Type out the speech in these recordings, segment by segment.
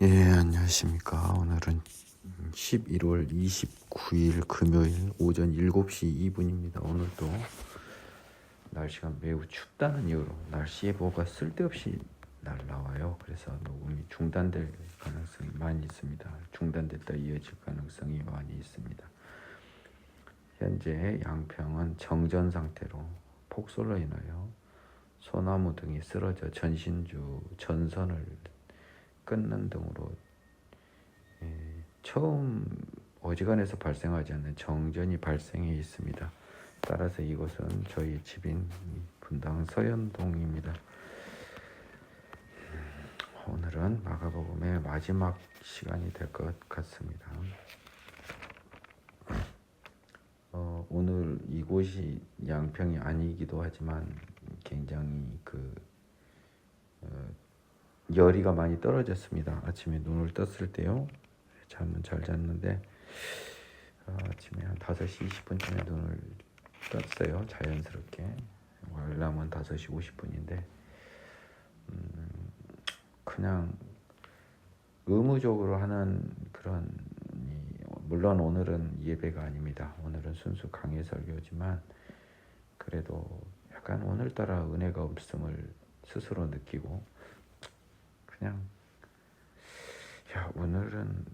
안녕하십니까. 오늘은 11월 29일 금요일 오전 7시 2분입니다. 오늘도 날씨가 매우 춥다는 이유로 날씨 예보가 쓸데없이 날라와요. 그래서 녹음이 중단될 가능성이 많이 있습니다. 중단됐다 이어질 가능성이 많이 있습니다. 현재 양평은 정전 상태로 폭설로 인하여 소나무 등이 쓰러져 전신주 전선을 끊는 등으로 처음 어지간해서 발생하지 않는 정전이 발생해 있습니다. 따라서 이곳은 저희 집인 분당 서현동입니다. 오늘은 마가복음의 마지막 시간이 될 것 같습니다. 오늘 이곳이 양평이 아니기도 하지만 굉장히 열이가 많이 떨어졌습니다. 아침에 눈을 떴을 때요. 잠은 잘 잤는데 아침에 한 5시 20분쯤에 눈을 떴어요. 자연스럽게. 알람은 5시 50분인데 그냥 의무적으로 하는 그런, 물론 오늘은 예배가 아닙니다. 오늘은 순수 강해 설교지만 그래도 약간 오늘따라 은혜가 없음을 스스로 느끼고 그냥 오늘은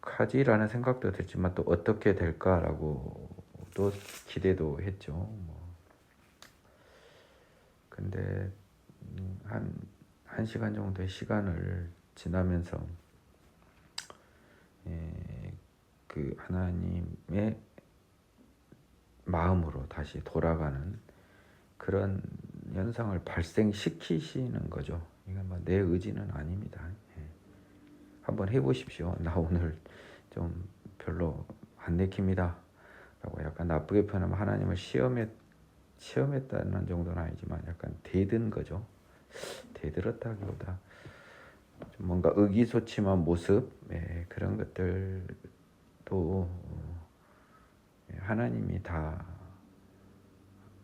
어떡하지라는 생각도 들지만 또 어떻게 될까라고 또 기대도 했죠. 근데 한 시간 정도의 시간을 지나면서 그 하나님의 마음으로 다시 돌아가는 그런 현상을 발생시키시는 거죠. 이건 내 의지는 아닙니다. 한번 해보십시오. 나 오늘 좀 별로 안 내킵니다 라고 약간 나쁘게 표현하면 하나님을 시험했다는 정도는 아니지만 약간 대든 거죠. 대들었다기보다 좀 뭔가 의기소침한 모습, 그런 것들도 하나님이 다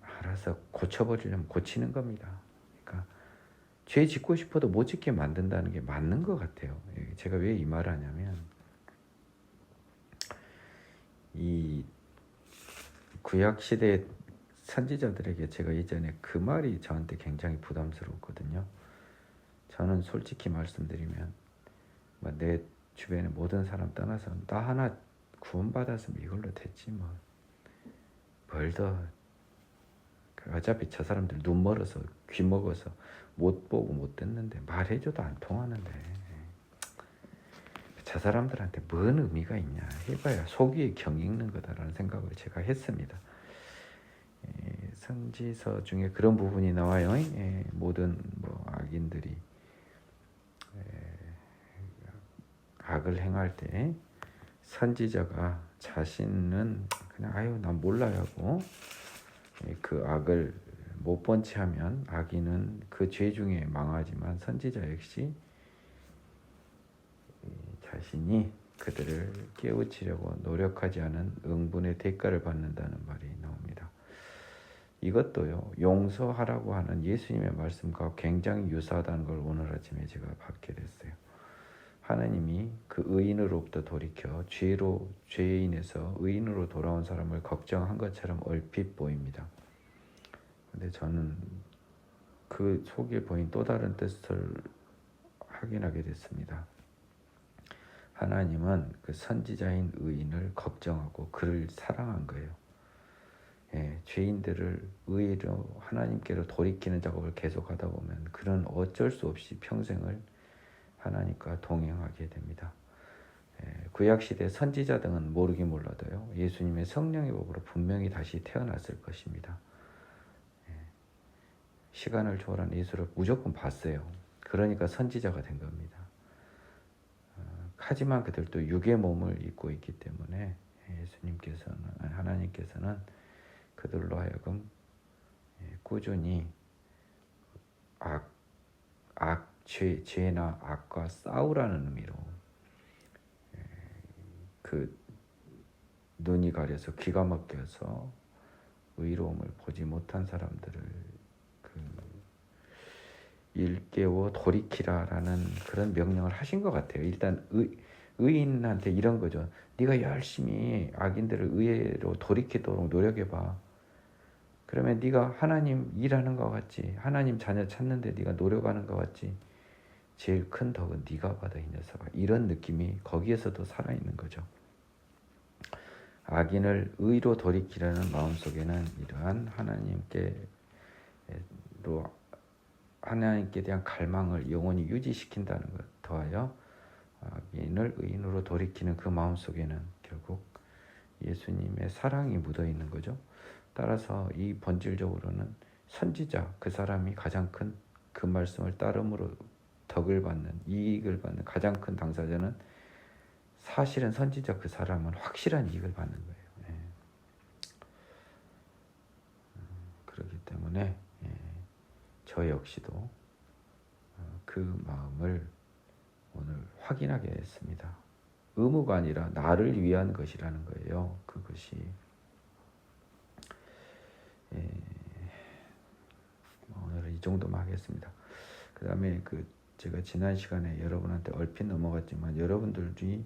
알아서 고쳐버리려면 고치는 겁니다. 그러니까 죄 짓고 싶어도 못 짓게 만든다는 게 맞는 것 같아요. 제가 왜 이 말을 하냐면 이 구약시대 선지자들에게 제가 예전에 그 말이 저한테 굉장히 부담스러웠거든요. 저는 솔직히 말씀드리면 내 주변의 모든 사람 떠나서 나 하나 구원받았으면 이걸로 됐지 뭘 더, 어차피 저 사람들 눈 멀어서 귀 먹어서 못 보고 못 듣는데 말해줘도 안 통하는데 저 사람들한테 뭔 의미가 있냐 해봐야 속이 경 읽는 거다라는 생각을 제가 했습니다. 선지서 중에 그런 부분이 나와요. 모든 악인들이 악을 행할 때 선지자가 자신은 그냥 난 몰라요 하고 그 악을 못 본 채 하면 악인은 그 죄 중에 망하지만 선지자 역시 자신이 그들을 깨우치려고 노력하지 않은 응분의 대가를 받는다는 말이 나옵니다. 이것도요, 용서하라고 하는 예수님의 말씀과 굉장히 유사하다는 걸 오늘 아침에 제가 받게 됐어요. 하나님이 그 의인으로부터 돌이켜 죄인에서 의인으로 돌아온 사람을 걱정한 것처럼 얼핏 보입니다. 근데 저는 그 속에 보인 또 다른 뜻을 확인하게 됐습니다. 하나님은 그 선지자인 의인을 걱정하고 그를 사랑한 거예요. 죄인들을 의로 하나님께로 돌이키는 작업을 계속하다 보면 그는 어쩔 수 없이 평생을 하나님과 동행하게 됩니다. 구약시대 선지자 등은 모르긴 몰라도요, 예수님의 성령의 법으로 분명히 다시 태어났을 것입니다. 시간을 초월한 예수를 무조건 봤어요. 그러니까 선지자가 된 겁니다. 하지만 그들도 육의 몸을 입고 있기 때문에 하나님께서는 그들로 하여금 꾸준히 죄나 악과 싸우라는 의미로 그 눈이 가려서 귀가 막혀서 의로움을 보지 못한 사람들을 일깨워 돌이키라라는 그런 명령을 하신 것 같아요. 일단 의인한테 이런 거죠. 네가 열심히 악인들을 의로 돌이키도록 노력해봐. 그러면 네가 하나님 일하는 것 같지, 하나님 자녀 찾는데 네가 노력하는 것 같지, 제일 큰 덕은 네가 받아 이 녀석아. 이런 느낌이 거기에서도 살아있는 거죠. 악인을 의로 돌이키려는 마음속에는 이러한 하나님께 대한 갈망을 영원히 유지시킨다는 것 더하여 악인을 의인으로 돌이키는 그 마음속에는 결국 예수님의 사랑이 묻어 있는 거죠. 따라서 이 본질적으로는 선지자, 그 사람이 가장 큰 그 말씀을 따름으로 덕을 받는, 이익을 받는 가장 큰 당사자는 사실은 선지자 그 사람은 확실한 이익을 받는 거예요. 그렇기 때문에 저 역시도 그 마음을 오늘 확인하게 됐습니다. 의무가 아니라 나를 위한 것이라는 거예요. 그것이 오늘은 이 정도만 하겠습니다. 그 다음에 제가 지난 시간에 여러분한테 얼핏 넘어갔지만, 여러분들이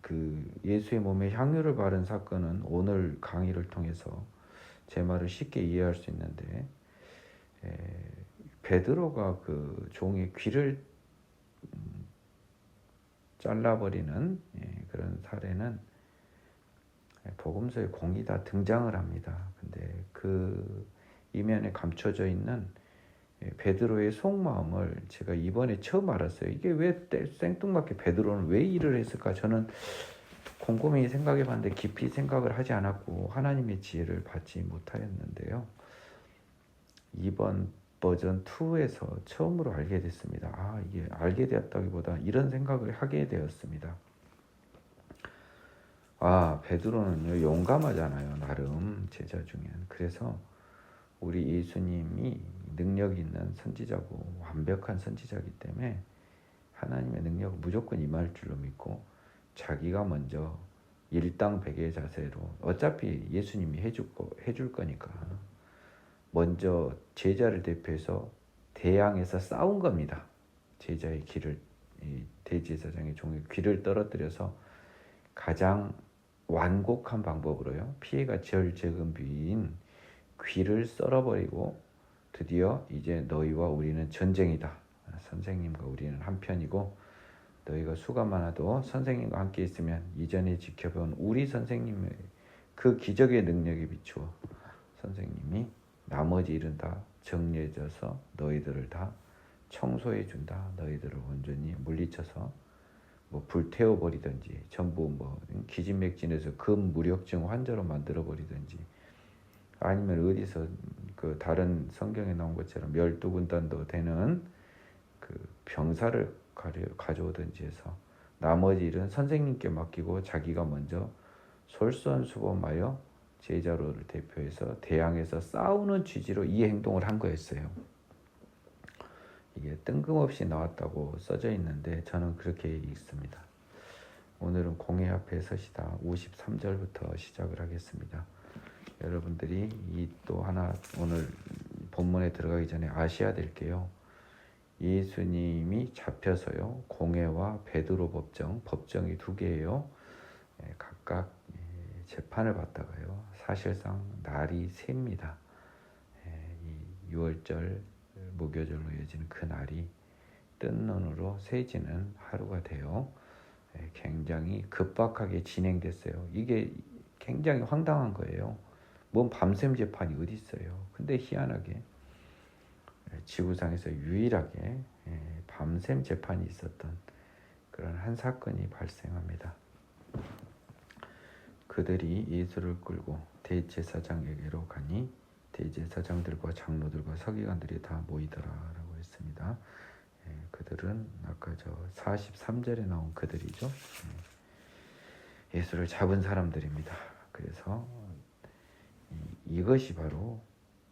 그 예수의 몸에 향유를 바른 사건은 오늘 강의를 통해서 제 말을 쉽게 이해할 수 있는데, 베드로가 그 종의 귀를 잘라버리는 그런 사례는 복음서에 공이 다 등장을 합니다. 근데 그 이면에 감춰져 있는 베드로의 속마음을 제가 이번에 처음 알았어요. 이게 왜 생뚱맞게 베드로는 왜 일을 했을까? 저는 곰곰이 생각해 봤는데 깊이 생각을 하지 않았고 하나님의 지혜를 받지 못하였는데요. 이번 버전 2에서 처음으로 알게 됐습니다. 이게 알게 되었다기보다 이런 생각을 하게 되었습니다. 베드로는요, 용감하잖아요. 나름 제자 중엔. 그래서 우리 예수님이 능력 있는 선지자고 완벽한 선지자이기 때문에 하나님의 능력은 무조건 임할 줄로 믿고, 자기가 먼저 일당백의 자세로, 어차피 예수님이 해줄 거니까 먼저 제자를 대표해서 대항해서 싸운 겁니다. 제자의 귀를, 대제사장의 종의 귀를 떨어뜨려서 가장 완곡한 방법으로요, 피해가 적은 부위인 귀를 썰어버리고, 드디어 이제 너희와 우리는 전쟁이다. 선생님과 우리는 한편이고, 너희가 수가 많아도 선생님과 함께 있으면 이전에 지켜본 우리 선생님의 그 기적의 능력에 비추어 선생님이 나머지 일은 다 정리해줘서 너희들을 다 청소해 준다. 너희들을 온전히 물리쳐서 불태워버리든지, 전부 기진맥진해서 금무력증 환자로 만들어버리든지, 아니면 어디서 그 다른 성경에 나온 것처럼 12군단도 되는 그 병사를 가져오든지 해서 나머지 일은 선생님께 맡기고 자기가 먼저 솔선수범하여 제자로를 대표해서 대항해서 싸우는 취지로 이 행동을 한 거였어요. 이게 뜬금없이 나왔다고 써져 있는데 저는 그렇게 읽습니다. 오늘은 공회 앞에 서시다 53절부터 시작을 하겠습니다. 여러분들이 이 또 하나 오늘 본문에 들어가기 전에 아셔야 될 게요, 예수님이 잡혀서요, 공회와 베드로 법정이 2개예요. 각각 재판을 받다가요, 사실상 날이 셉니다. 이 6월절 무교절로 이어지는 그 날이 뜬 눈으로 새지는 하루가 돼요. 굉장히 급박하게 진행됐어요. 이게 굉장히 황당한 거예요. 뭔 밤샘 재판이 어디 있어요. 근데 희한하게 지구상에서 유일하게 밤샘 재판이 있었던 그런 한 사건이 발생합니다. 그들이 예수를 끌고 대제사장에게로 가니 대제사장들과 장로들과 서기관들이 다 모이더라라고 했습니다. 그들은 아까 43절에 나온 그들이죠. 예수를 잡은 사람들입니다. 그래서 이것이 바로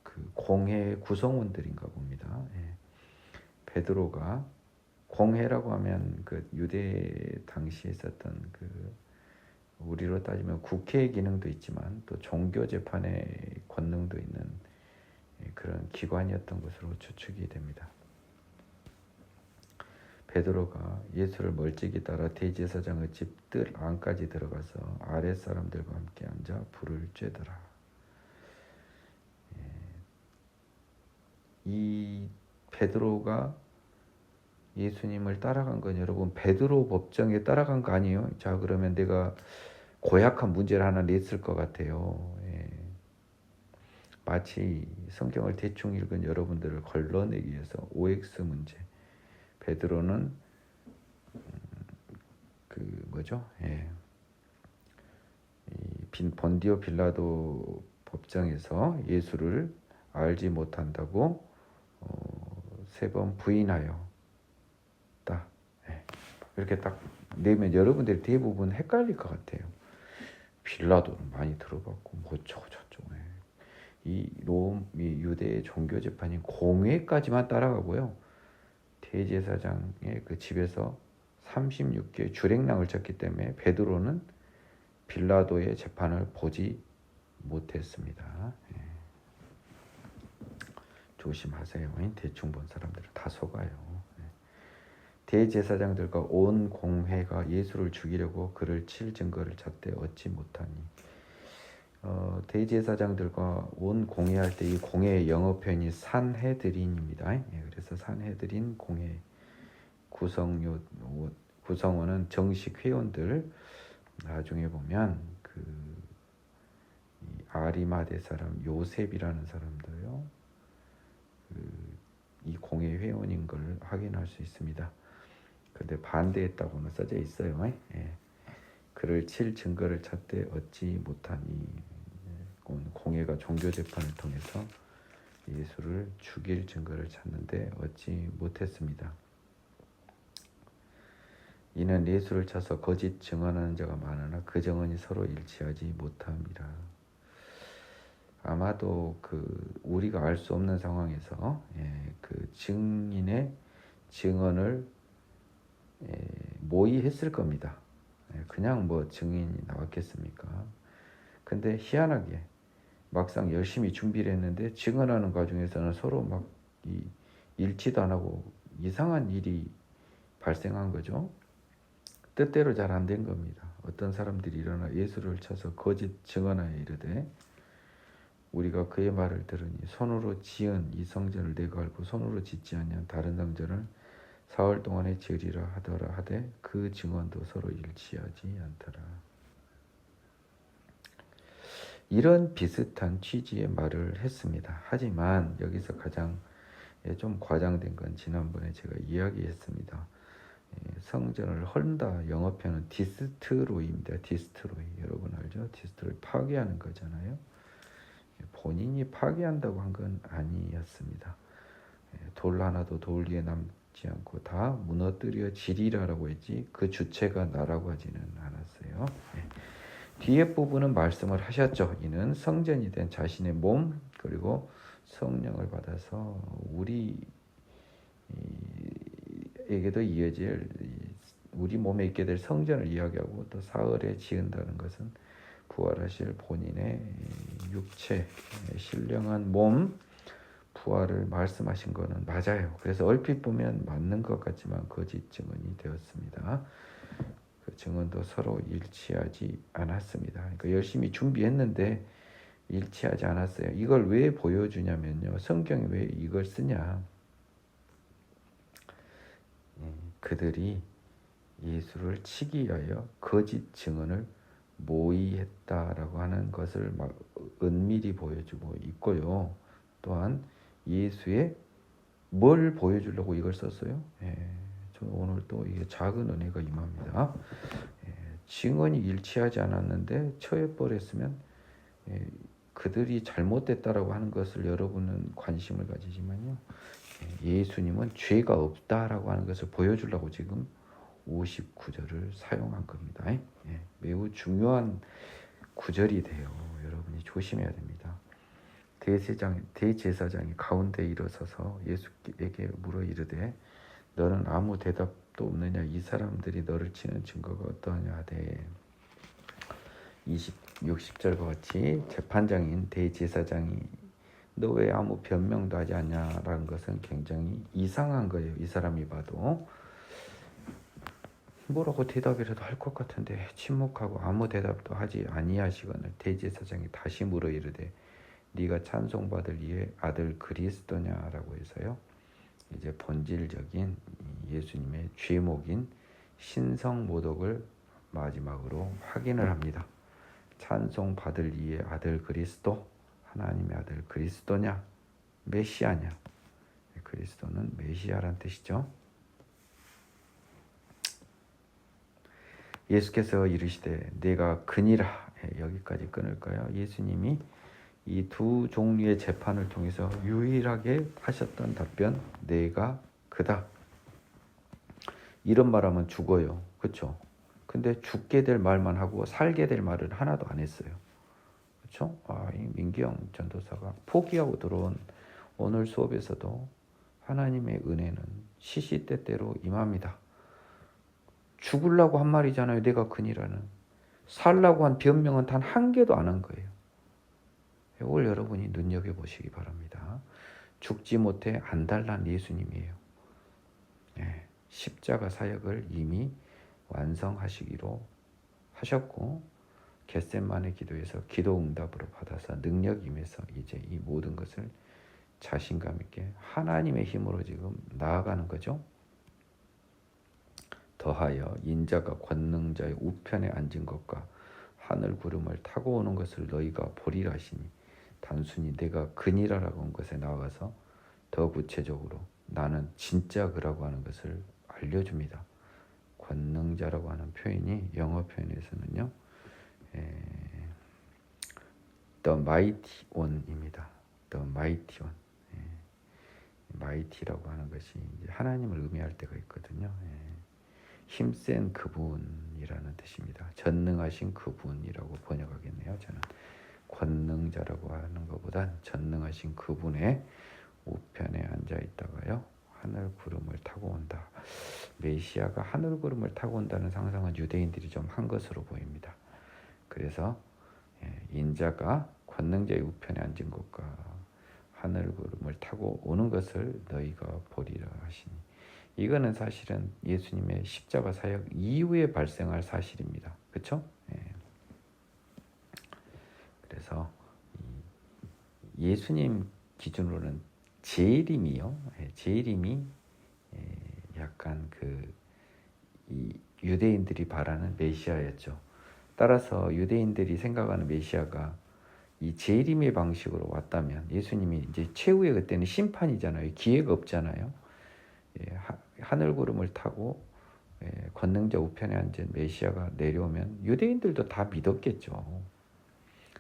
그 공회의 구성원들인가 봅니다. 베드로가, 공회라고 하면 그 유대 당시에 있었던 그 우리로 따지면 국회의 기능도 있지만 또 종교 재판의 권능도 있는 그런 기관이었던 것으로 추측이 됩니다. 베드로가 예수를 멀찍이 따라 대제사장의 집들 안까지 들어가서 아랫 사람들과 함께 앉아 불을 쬐더라. 이 베드로가 예수님을 따라간 건 여러분 베드로 법정에 따라간 거 아니에요? 자, 그러면 내가 고약한 문제를 하나 냈을 것 같아요. 마치 성경을 대충 읽은 여러분들을 걸러내기 위해서 OX 문제. 베드로는 본디오 빌라도 법정에서 예수를 알지 못한다고 3번 부인하였다. 이렇게 딱 내면 여러분들이 대부분 헷갈릴 것 같아요. 빌라도는 많이 들어봤고 뭐 저쩌고 이 유대의 종교 재판인 공회까지만 따라가고요. 대제사장의 그 집에서 36개의 주랭랑을 쳤기 때문에 베드로는 빌라도의 재판을 보지 못했습니다. 조심하세요. 대충 본 사람들은 다 속아요. 대제사장들과 온 공회가 예수를 죽이려고 그를 칠 증거를 찾되 얻지 못하니. 대제사장들과 온 공회할 때 이 공회의 영어 표현이 산헤드린입니다. 그래서 산헤드린 공회 구성원은 정식 회원들. 나중에 보면 아리마대 사람 요셉이라는 사람도요. 이 공회 회원인 걸 확인할 수 있습니다. 근데 반대했다고는 써져 있어요. 그를 칠 증거를 찾되 얻지 못하니. 공회가 종교 재판을 통해서 예수를 죽일 증거를 찾는데 얻지 못했습니다. 이는 예수를 쳐서 거짓 증언하는 자가 많으나 그 증언이 서로 일치하지 못함이라. 아마도 우리가 알 수 없는 상황에서 그 증인의 증언을 모의했을 겁니다. 그냥 뭐 증인이 나왔겠습니까? 근데 희한하게 막상 열심히 준비를 했는데 증언하는 과정에서는 서로 막 일치도 안 하고 이상한 일이 발생한 거죠. 뜻대로 잘 안 된 겁니다. 어떤 사람들이 일어나 예수를 쳐서 거짓 증언하여 이르되 우리가 그의 말을 들으니 손으로 지은 이 성전을 내가 알고 손으로 짓지 아니한 다른 성전을 사흘 동안에 지으리라 하더라 하되 그 증언도 서로 일치하지 않더라. 이런 비슷한 취지의 말을 했습니다. 하지만 여기서 가장 좀 과장된 건 지난번에 제가 이야기했습니다. 성전을 헐다 영어표는 디스트로이입니다. 디스트로이. 여러분 알죠? 디스트로이 파괴하는 거잖아요. 본인이 파괴한다고 한 건 아니었습니다. 돌 하나도 돌 위에 남지 않고 다 무너뜨려지리라라고 했지 그 주체가 나라고 하지는 않았어요. 뒤에 부분은 말씀을 하셨죠. 이는 성전이 된 자신의 몸 그리고 성령을 받아서 우리에게도 이어질 우리 몸에 있게 될 성전을 이야기하고 또 사흘에 지은다는 것은 부활하실 본인의 육체, 신령한 몸 부활을 말씀하신 것은 맞아요. 그래서 얼핏 보면 맞는 것 같지만 거짓 증언이 되었습니다. 그 증언도 서로 일치하지 않았습니다. 그러니까 열심히 준비했는데 일치하지 않았어요. 이걸 왜 보여주냐면요. 성경이 왜 이걸 쓰냐. 그들이 예수를 치기 위하여 거짓 증언을 모의했다라고 하는 것을 막 은밀히 보여주고 있고요. 또한 예수의 뭘 보여주려고 이걸 썼어요? 저는 오늘 또 이게 작은 은혜가 임합니다. 증언이 일치하지 않았는데 처해버렸으면 그들이 잘못됐다라고 하는 것을 여러분은 관심을 가지지만요. 예수님은 죄가 없다라고 하는 것을 보여주려고 지금 59절을 사용한 겁니다. 매우 중요한 구절이 돼요. 여러분이 조심해야 됩니다. 대제사장이 가운데 일어서서 예수에게 물어 이르되 너는 아무 대답도 없느냐 이 사람들이 너를 치는 증거가 어떠하냐 하되 60절과 같이 재판장인 대제사장이 너 왜 아무 변명도 하지 않냐라는 것은 굉장히 이상한 거예요. 이 사람이 봐도 뭐라고 대답이라도 할 것 같은데 침묵하고 아무 대답도 하지 아니하시거늘 대제사장이 다시 물어 이르되 네가 찬송받을 이의 아들 그리스도냐라고 해서요. 이제 본질적인 예수님의 죄목인 신성 모독을 마지막으로 확인을 합니다. 찬송받을 이의 아들 그리스도, 하나님의 아들 그리스도냐, 메시아냐. 그리스도는 메시아란 뜻이죠. 예수께서 이르시되 내가 그니라. 여기까지 끊을까요? 예수님이 이 두 종류의 재판을 통해서 유일하게 하셨던 답변, 내가 그다. 이런 말하면 죽어요. 그렇죠? 근데 죽게 될 말만 하고 살게 될 말은 하나도 안 했어요. 그렇죠? 이 민기영 전도사가 포기하고 들어온 오늘 수업에서도 하나님의 은혜는 시시때때로 임합니다. 죽으려고 한 말이잖아요. 내가 그니라는. 살라고 한 변명은 단 한 개도 안 한 거예요. 이걸 여러분이 눈여겨보시기 바랍니다. 죽지 못해 안달난 예수님이에요. 네, 십자가 사역을 이미 완성하시기로 하셨고 겟세마네 기도에서 기도 응답으로 받아서 능력 임해서 이제 이 모든 것을 자신감 있게 하나님의 힘으로 지금 나아가는 거죠. 더하여 인자가 권능자의 우편에 앉은 것과 하늘 구름을 타고 오는 것을 너희가 보리라 하시니 단순히 내가 그니라라고 한 것에 나아가서 더 구체적으로 나는 진짜 그라고 하는 것을 알려줍니다. 권능자라고 하는 표현이 영어 표현에서는요, The Mighty One입니다. The Mighty One. Mighty라고 하는 것이 이제 하나님을 의미할 때가 있거든요. 힘센 그분이라는 뜻입니다. 전능하신 그분이라고 번역하겠네요. 저는 권능자라고 하는 것보단 전능하신 그분의 우편에 앉아 있다가요. 하늘 구름을 타고 온다. 메시아가 하늘 구름을 타고 온다는 상상은 유대인들이 좀 한 것으로 보입니다. 그래서 인자가 권능자의 우편에 앉은 것과 하늘 구름을 타고 오는 것을 너희가 보리라 하시니 이거는 사실은 예수님의 십자가 사역 이후에 발생할 사실입니다. 그렇죠? 그래서 예수님 기준으로는 재림이요. 재림이 약간 이 유대인들이 바라는 메시아였죠. 따라서 유대인들이 생각하는 메시아가 이 재림의 방식으로 왔다면 예수님이 이제 최후의 그때는 심판이잖아요. 기회가 없잖아요. 하늘 구름을 타고 권능자 우편에 앉은 메시아가 내려오면 유대인들도 다 믿었겠죠.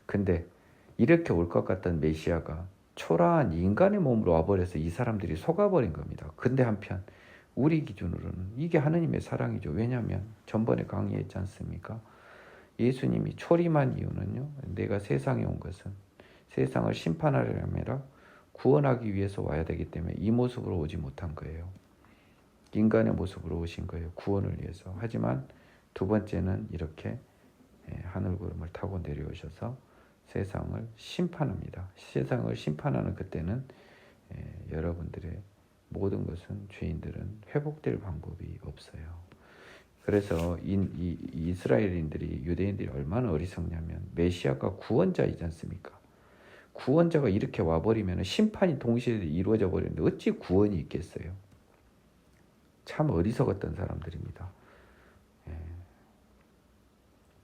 근데 이렇게 올 것 같던 메시아가 초라한 인간의 몸으로 와버려서 이 사람들이 속아버린 겁니다. 근데 한편 우리 기준으로는 이게 하느님의 사랑이죠. 왜냐하면 전번에 강의했지 않습니까? 예수님이 초림한 이유는요. 내가 세상에 온 것은 세상을 심판하려 함이라 구원하기 위해서 와야 되기 때문에 이 모습으로 오지 못한 거예요. 인간의 모습으로 오신 거예요. 구원을 위해서. 하지만 두 번째는 이렇게 하늘 구름을 타고 내려오셔서 세상을 심판합니다. 세상을 심판하는 그때는 여러분들의 모든 것은 죄인들은 회복될 방법이 없어요. 그래서 이스라엘인들이 유대인들이 얼마나 어리석냐면 메시아가 구원자이지 않습니까? 구원자가 이렇게 와버리면 심판이 동시에 이루어져 버리는데 어찌 구원이 있겠어요? 참 어리석었던 사람들입니다.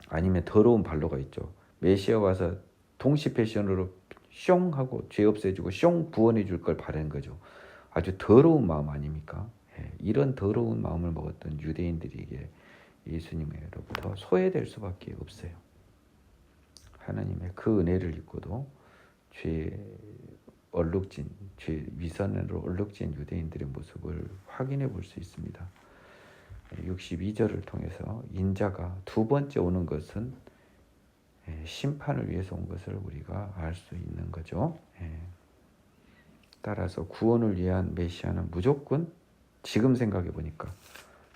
아니면 더러운 반로가 있죠. 메시아 와서 동시 패션으로 숑 하고 죄 없애주고 숑 구원해 줄 걸 바라는 거죠. 아주 더러운 마음 아닙니까? 이런 더러운 마음을 먹었던 유대인들에게 예수님으로부터 소외될 수밖에 없어요. 하나님의 그 은혜를 입고도 죄 위선으로 얼룩진 유대인들의 모습을 확인해 볼 수 있습니다. 62절을 통해서 인자가 두 번째 오는 것은 심판을 위해서 온 것을 우리가 알 수 있는 거죠. 따라서 구원을 위한 메시아는 무조건 지금 생각해 보니까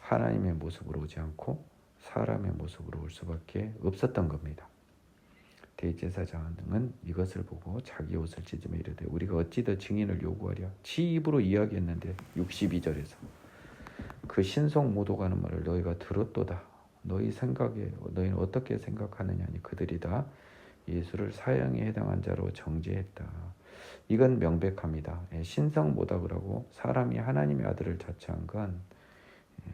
하나님의 모습으로 오지 않고 사람의 모습으로 올 수밖에 없었던 겁니다. 대제사장은 이것을 보고 자기 옷을 찢으며 이르되 우리가 어찌 더 증인을 요구하랴. 지 입으로 이야기했는데 62절에서 그 신성 모독하는 말을 너희가 들었도다. 너희는 어떻게 생각하느냐니 그들이 다 예수를 사형에 해당한 자로 정죄했다. 이건 명백합니다. 신성 모독을 하고 사람이 하나님의 아들을 자처한 건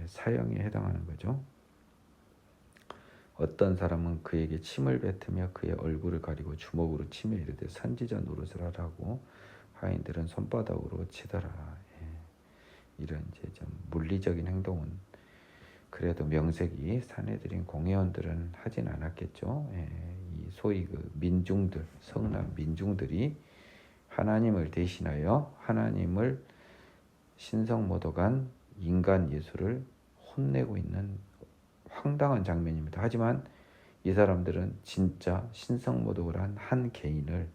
사형에 해당하는 거죠. 어떤 사람은 그에게 침을 뱉으며 그의 얼굴을 가리고 주먹으로 치며 이르되 선지자 노릇을 하라고 하인들은 손바닥으로 치더라. 이런 이제 좀 물리적인 행동은 그래도 명색이 사내들인 공회원들은 하진 않았겠죠. 이 소위 그 민중들, 성난 민중들이 하나님을 대신하여 하나님을 신성모독한 인간 예수를 혼내고 있는 황당한 장면입니다. 하지만 이 사람들은 진짜 신성모독을 한 한 개인을,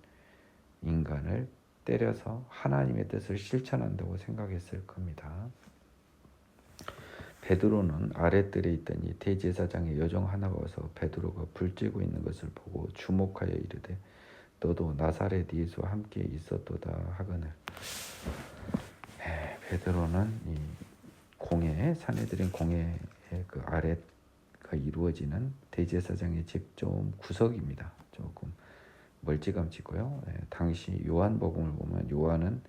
인간을 때려서 하나님의 뜻을 실천한다고 생각했을 겁니다. 베드로는 아랫뜰에 있던 이 대제사장의 여종 하나가 와서 베드로가 불 쬐고 있는 것을 보고 주목하여 이르되 너도 나사렛 예수와 함께 있었도다 하거늘. 베드로는 이 공회, 사내들인 공회의 그 아랫가 이루어지는 대제사장의 집 좀 구석입니다. 조금 멀찌감치고요. 당시 요한복음을 보면 요한은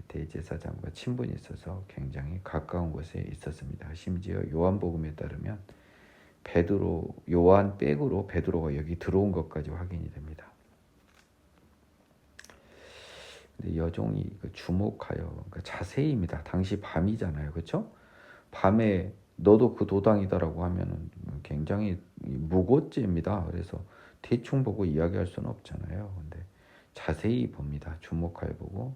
대제사장과 친분이 있어서 굉장히 가까운 곳에 있었습니다. 심지어 요한복음에 따르면 요한 백으로 베드로가 여기 들어온 것까지 확인이 됩니다. 근데 여종이 주목하여, 그러니까 자세히입니다. 당시 밤이잖아요, 그렇죠? 밤에 너도 그 도당이다라고 하면은 굉장히 무고죄입니다. 그래서 대충 보고 이야기할 수는 없잖아요. 근데 자세히 봅니다. 주목하여 보고,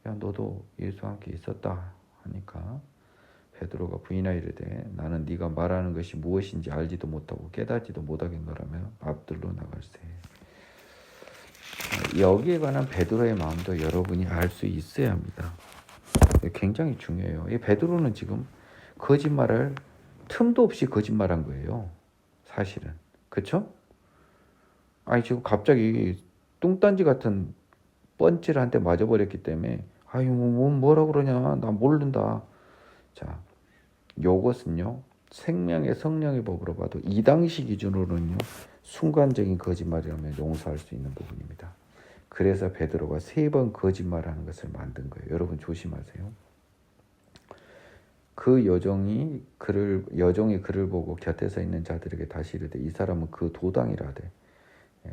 야 너도 예수와 함께 있었다 하니까 베드로가 부인하여 이르되 나는 네가 말하는 것이 무엇인지 알지도 못하고 깨닫지도 못하겠노라며 앞들로 나갈세. 여기에 관한 베드로의 마음도 여러분이 알 수 있어야 합니다. 굉장히 중요해요. 이 베드로는 지금 거짓말을 틈도 없이 거짓말한 거예요. 사실은. 그렇죠? 아니 지금 갑자기 뚱딴지 같은 뻔치를 한테 맞아버렸기 때문에 아유 뭐라 그러냐 나 모른다. 자, 요것은요 생명의 성령의 법으로 봐도 이 당시 기준으로는요 순간적인 거짓말이라면 용서할 수 있는 부분입니다. 그래서 베드로가 3번 거짓말하는 것을 만든 거예요. 여러분 조심하세요. 그 여종이 그를 보고 곁에 서 있는 자들에게 다시 이르되 이 사람은 그 도당이라되.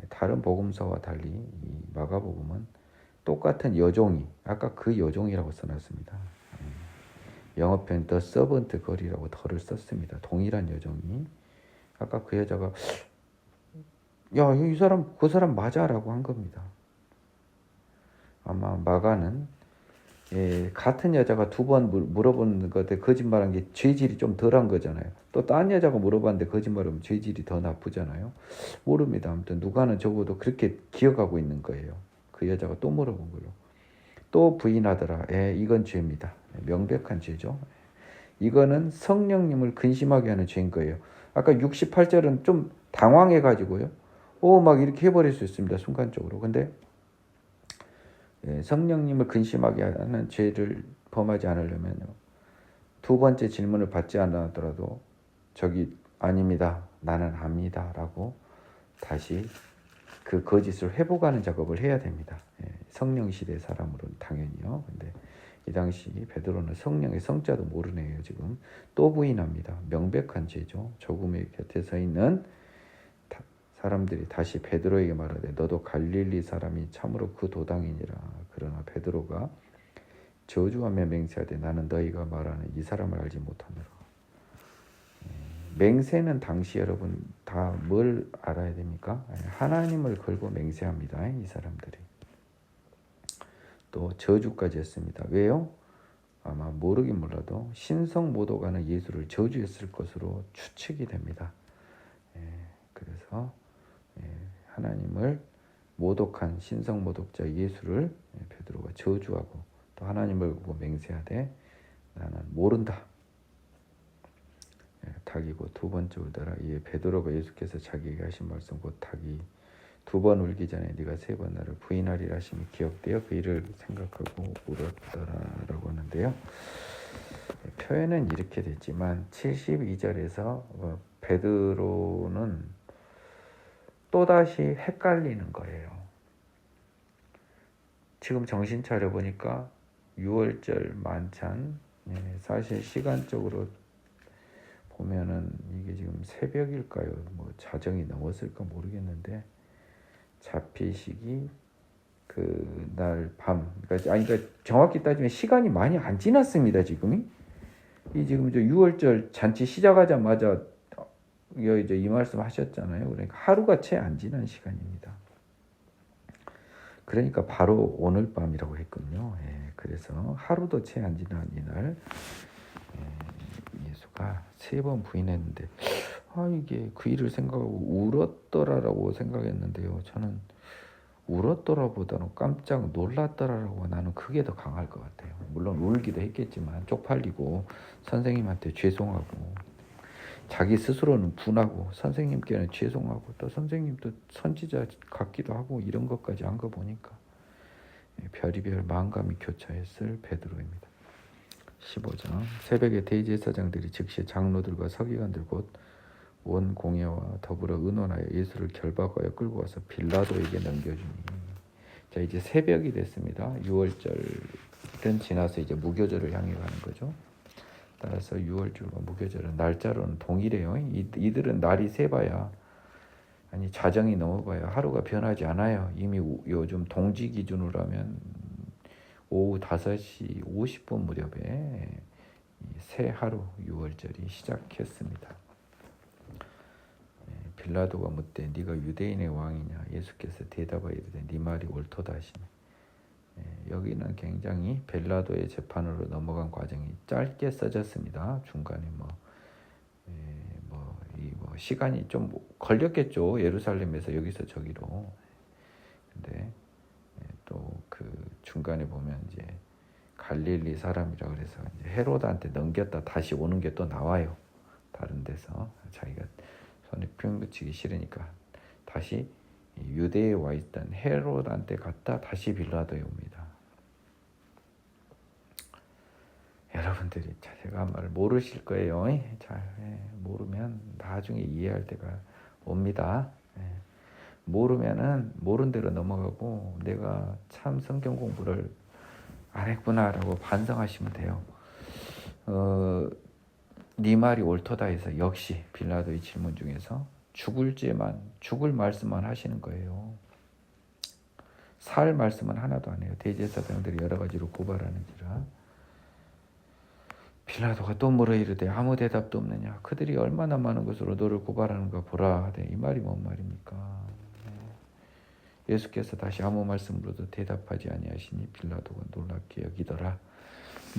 다른 복음서와 달리 이 마가복음은 똑같은 여종이, 아까 그 여종이라고 써놨습니다. 영어편 The Servant Girl이라고 더를 썼습니다. 동일한 여종이. 아까 그 여자가 야, 이 사람 그 사람 맞아라고 한 겁니다. 아마 마가는 같은 여자가 2번 물어보는 것에 거짓말한 게 죄질이 좀 덜한 거잖아요. 또 딴 여자가 물어봤는데 거짓말하면 죄질이 더 나쁘잖아요. 모릅니다. 아무튼 누가는 적어도 그렇게 기억하고 있는 거예요. 그 여자가 또 물어본 걸로. 또 부인하더라. 이건 죄입니다. 명백한 죄죠. 이거는 성령님을 근심하게 하는 죄인 거예요. 아까 68절은 좀 당황해가지고요. 막 이렇게 해버릴 수 있습니다. 순간적으로. 근데 성령님을 근심하게 하는 죄를 범하지 않으려면요. 2번째 질문을 받지 않았더라도 저기 아닙니다. 나는 압니다. 라고 다시 그 거짓을 회복하는 작업을 해야 됩니다. 성령 시대 사람으로는 당연히요. 근데 이 당시 베드로는 성령의 성자도 모르네요. 지금 또 부인합니다. 명백한 죄죠. 조금의 곁에 서 있는 사람들이 다시 베드로에게 말하되 너도 갈릴리 사람이 참으로 그 도당이니라. 그러나 베드로가 저주하며 맹세하되 나는 너희가 말하는 이 사람을 알지 못하노라. 맹세는 당시 여러분 다 뭘 알아야 됩니까? 하나님을 걸고 맹세합니다. 이 사람들이. 또 저주까지 했습니다. 왜요? 아마 모르긴 몰라도 신성 모독하는 예수를 저주했을 것으로 추측이 됩니다. 그래서 하나님을 모독한 신성 모독자 예수를 베드로가 저주하고 또 하나님을 보고 맹세하되 나는 모른다. 닭이고 2번째 울더라. 이에 베드로가 예수께서 자기에게 하신 말씀 곧 닭이 2번 울기 전에 네가 3번 나를 부인하리라 하심이 기억되어 그 일을 생각하고 울었더라라고 하는데요. 표현은 이렇게 됐지만 72절에서 베드로는 또다시 헷갈리는 거예요. 지금 정신 차려보니까 6월절 만찬, 사실 시간적으로 보면은 이게 지금 새벽일까요? 뭐 자정이 넘었을까 모르겠는데 잡히시기 그날 밤, 그러니까 정확히 따지면 시간이 많이 안 지났습니다. 지금이 지금 저 6월절 잔치 시작하자마자 이제 이 말씀 하셨잖아요. 그러니까 하루가 채 안 지난 시간입니다. 그러니까 바로 오늘 밤이라고 했거든요. 그래서 하루도 채 안 지난 이날 예수가 3번 부인했는데 이게 그 일을 생각하고 울었더라라고 생각했는데요. 저는 울었더라보다는 깜짝 놀랐더라라고 나는 그게 더 강할 것 같아요. 물론 울기도 했겠지만 쪽팔리고 선생님한테 죄송하고 자기 스스로는 분하고 선생님께는 죄송하고 또 선생님도 선지자 같기도 하고 이런 것까지 한 거 보니까 별이별 마음감이 교차했을 베드로입니다. 15장 새벽에 대제사장들이 즉시 장로들과 서기관들 곧 온 공회와 더불어 의논하여 예수를 결박하여 끌고 와서 빌라도에게 넘겨주니. 자, 이제 새벽이 됐습니다. 6월절은 지나서 이제 무교절을 향해 가는 거죠. 따라서 6월절과 무교절은 날짜로는 동일해요. 이들은 날이 새봐야 자정이 넘어봐야 하루가 변하지 않아요. 이미 요즘 동지 기준으로 하면 오후 5시 50분 무렵에 새 하루 6월절이 시작했습니다. 빌라도가 묻되 네가 유대인의 왕이냐? 예수께서 대답하여 이르되 네 말이 옳도다 하시니. 여기는 굉장히 빌라도의 재판으로 넘어간 과정이 짧게 써졌습니다. 중간에 시간이 좀 걸렸겠죠. 예루살렘에서 여기서 저기로. 근데 또 그 중간에 보면 이제 갈릴리 사람이라 그래서 이제 헤로드한테 넘겼다 다시 오는 게 또 나와요. 다른 데서 자기가 손에 뿅 붙이기 싫으니까 다시 유대에 와 있던 헤로드한테 갔다 다시 빌라도에 옵니다. 여러분들이 제가 한 말을 모르실 거예요. 잘 모르면 나중에 이해할 때가 옵니다. 모르면은 모른 대로 넘어가고 내가 참 성경 공부를 안 했구나라고 반성하시면 돼요. 네 말이 옳도다 해서 역시 빌라도의 질문 중에서 죽을 말씀만 하시는 거예요. 살 말씀은 하나도 안 해요. 대제사장들이 여러 가지로 고발하는지라. 빌라도가 또 물어 이르되 아무 대답도 없느냐? 그들이 얼마나 많은 것으로 너를 고발하는가 보라 하되 이 말이 뭔 말입니까? 예수께서 다시 아무 말씀으로도 대답하지 아니하시니 빌라도가 놀랍게 여기더라.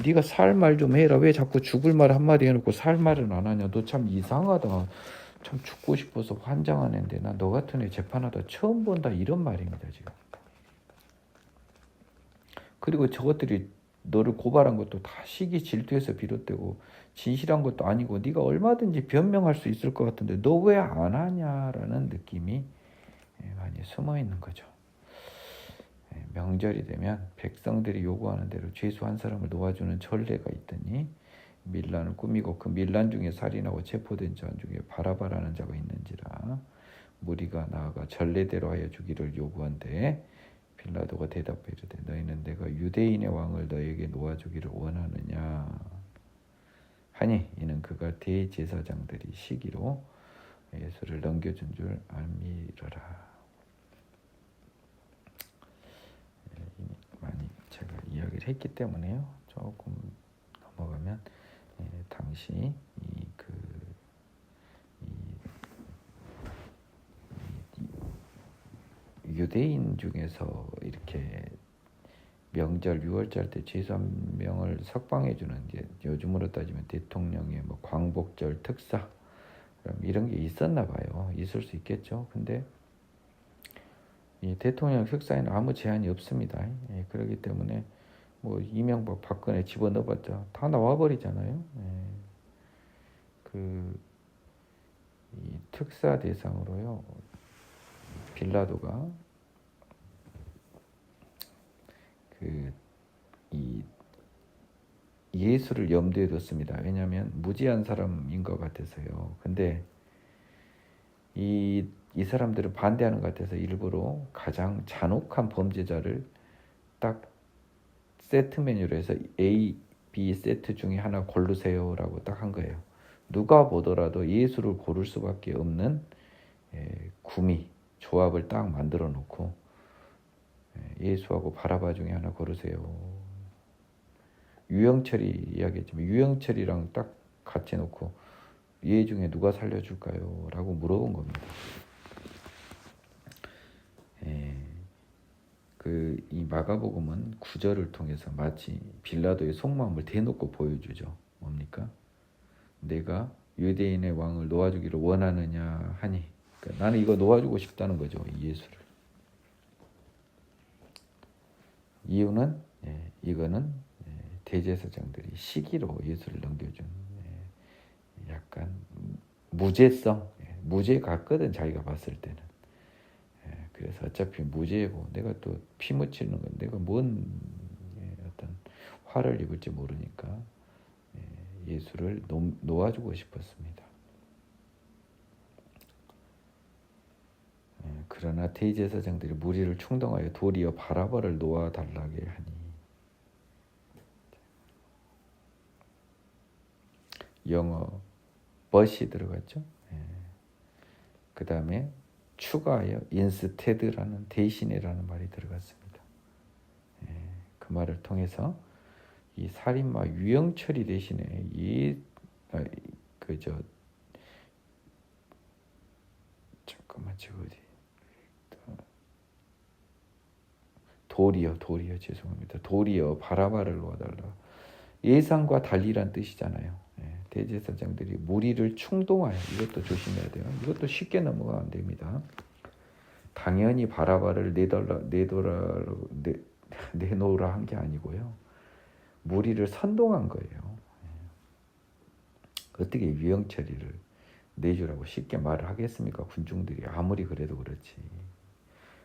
네가 살 말 좀 해라. 왜 자꾸 죽을 말 한마디 해놓고 살 말은 안 하냐? 너 참 이상하다. 참 죽고 싶어서 환장한 애인데 나 너 같은 애 재판하다 처음 본다. 이런 말입니다 지금. 그리고 저것들이 너를 고발한 것도 다 시기 질투에서 비롯되고 진실한 것도 아니고 네가 얼마든지 변명할 수 있을 것 같은데 너 왜 안 하냐라는 느낌이 많이 숨어 있는 거죠. 명절이 되면 백성들이 요구하는 대로 죄수 한 사람을 놓아주는 전례가 있더니 밀란을 꾸미고 그 밀란 중에 살인하고 체포된 자 중에 바라바라는 자가 있는지라 무리가 나아가 전례대로 하여 주기를 요구한데 빌라도가 대답해 이르되 너희는 내가 유대인의 왕을 너에게 놓아주기를 원하느냐 하니 이는 그가 대제사장들이 시기로 예수를 넘겨준 줄 알미러라. 많이 제가 이야기를 했기 때문에요. 조금 넘어가면 당시 유대인 중에서 이렇게 명절 6월절 때 죄수 한 명을 석방해주는 이제 요즘으로 따지면 대통령의 광복절 특사 이런 게 있었나 봐요. 있을 수 있겠죠. 근데 이 대통령 특사에는 아무 제한이 없습니다. 그렇기 때문에 이명박 박근혜 집어넣어봤자 다 나와버리잖아요. 이 특사 대상으로요. 빌라도가 이 예수를 염두에 뒀습니다. 왜냐하면 무지한 사람인 것 같아서요. 근데 이 사람들은 반대하는 것 같아서 일부러 가장 잔혹한 범죄자를 딱 세트 메뉴로 해서 A, B 세트 중에 하나 고르세요라고 딱 한 거예요. 누가 보더라도 예수를 고를 수밖에 없는 구미 조합을 딱 만들어 놓고 예수하고 바라바 중에 하나 고르세요. 유영철이 이야기했지만 유영철이랑 딱 같이 놓고 얘 중에 누가 살려줄까요? 라고 물어본 겁니다. 이 마가복음은 구절을 통해서 마치 빌라도의 속마음을 대놓고 보여주죠. 뭡니까? 내가 유대인의 왕을 놓아주기를 원하느냐 하니, 그러니까 나는 이거 놓아주고 싶다는 거죠. 예수를. 이유는 이거는 대제사장들이 시기로 예수를 넘겨준 약간 무죄성, 무죄 같거든 자기가 봤을 때는. 그래서 어차피 무죄고 내가 또 피 묻히는 건 내가 뭔 어떤 화를 입을지 모르니까 예수를 놓아주고 싶었습니다. 그러나 대제사장들이 무리를 충동하여 도리어 바라바를 놓아달라게 하니 영어 but이 들어갔죠. 그 다음에 추가하여 instead라는 대신에라는 말이 들어갔습니다. 그 말을 통해서 이 살인마 유영철이 대신에 잠깐만 저 어디 도리어 죄송합니다. 도리어 바라바를 놓아달라. 예상과 달리란 뜻이잖아요. 대제사장들이 무리를 충동하여 이것도 조심해야 돼요. 이것도 쉽게 넘어가면 안 됩니다. 당연히 바라바를 내놓으라 한 게 아니고요. 무리를 선동한 거예요. 어떻게 유영철이를 내주라고 쉽게 말을 하겠습니까? 군중들이 아무리 그래도 그렇지.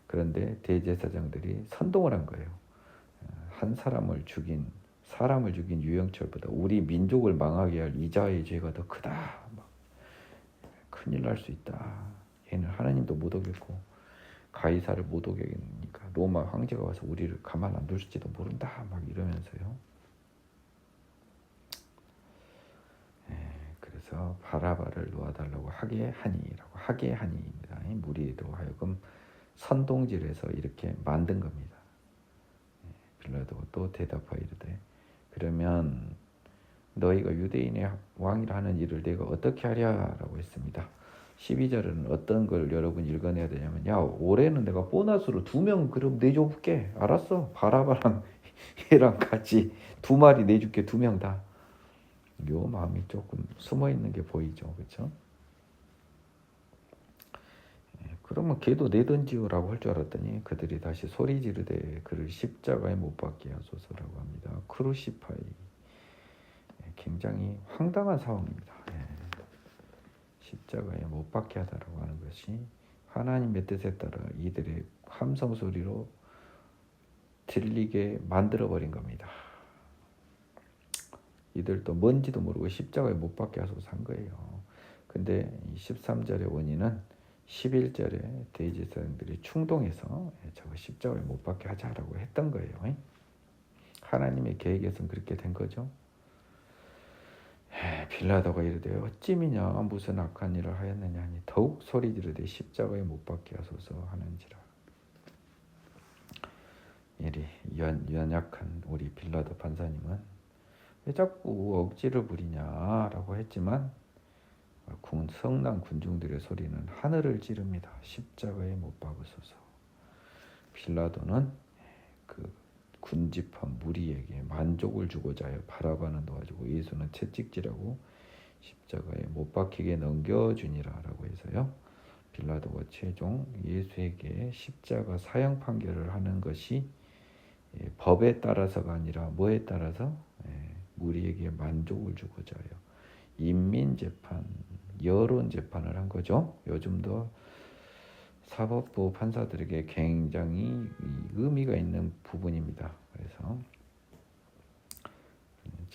그런데 대제사장들이 선동을 한 거예요. 한 사람을 죽인 유영철보다 우리 민족을 망하게 할 이자의 죄가 더 크다. 막 큰일 날 수 있다. 얘는 하나님도 못 오겠고 가이사를 못 오겠으니까 로마 황제가 와서 우리를 가만 안 둘지도 모른다. 막 이러면서요. 그래서 바라바를 놓아달라고 하게 하니입니다. 무리로 하여금 선동질해서 이렇게 만든 겁니다. 빌라도가 또 대답하여 이르되 그러면 너희가 유대인의 왕이라 하는 일을 내가 어떻게 하랴라고 했습니다. 12절은 어떤 걸 여러분 읽어내야 되냐면 야 올해는 내가 보너스로 2명 그럼 내줘볼게. 알았어. 바라바랑 얘랑 같이 2마리 내줄게. 2명 다. 요 마음이 조금 숨어있는 게 보이죠. 그렇죠? 그러면 걔도 내던지요라고 할 줄 알았더니 그들이 다시 소리 지르되 그를 십자가에 못 박게 하소서라고 합니다. 크루시파이. 굉장히 황당한 상황입니다. 십자가에 못 박게 하다라고 하는 것이 하나님의 뜻에 따라 이들의 함성 소리로 들리게 만들어버린 겁니다. 이들도 뭔지도 모르고 십자가에 못 박게 하소서 한 거예요. 근데 13절의 원인은 11절에 대제사장들이 충동해서 저거 십자가에 못 박게 하자라고 했던 거예요. 하나님의 계획에서는 그렇게 된 거죠. 빌라도가 이르되 어찌미냐 무슨 악한 일을 하였느냐 하니 더욱 소리 지르되 십자가에 못 박게 하소서 하는지라. 이리 연약한 우리 빌라도 판사님은 왜 자꾸 억지를 부리냐라고 했지만 성난 군중들의 소리는 하늘을 찌릅니다. 십자가에 못 박으소서. 빌라도는 그 군집한 무리에게 만족을 주고자 하여 바라바는 놓아주고 예수는 채찍질하고 십자가에 못 박히게 넘겨주니라라고 해서요. 빌라도가 최종 예수에게 십자가 사형 판결을 하는 것이 법에 따라서가 아니라 뭐에 따라서 무리에게 만족을 주고자 해요. 인민재판, 여론재판을 한 거죠. 요즘도 사법부 판사들에게 굉장히 의미가 있는 부분입니다. 그래서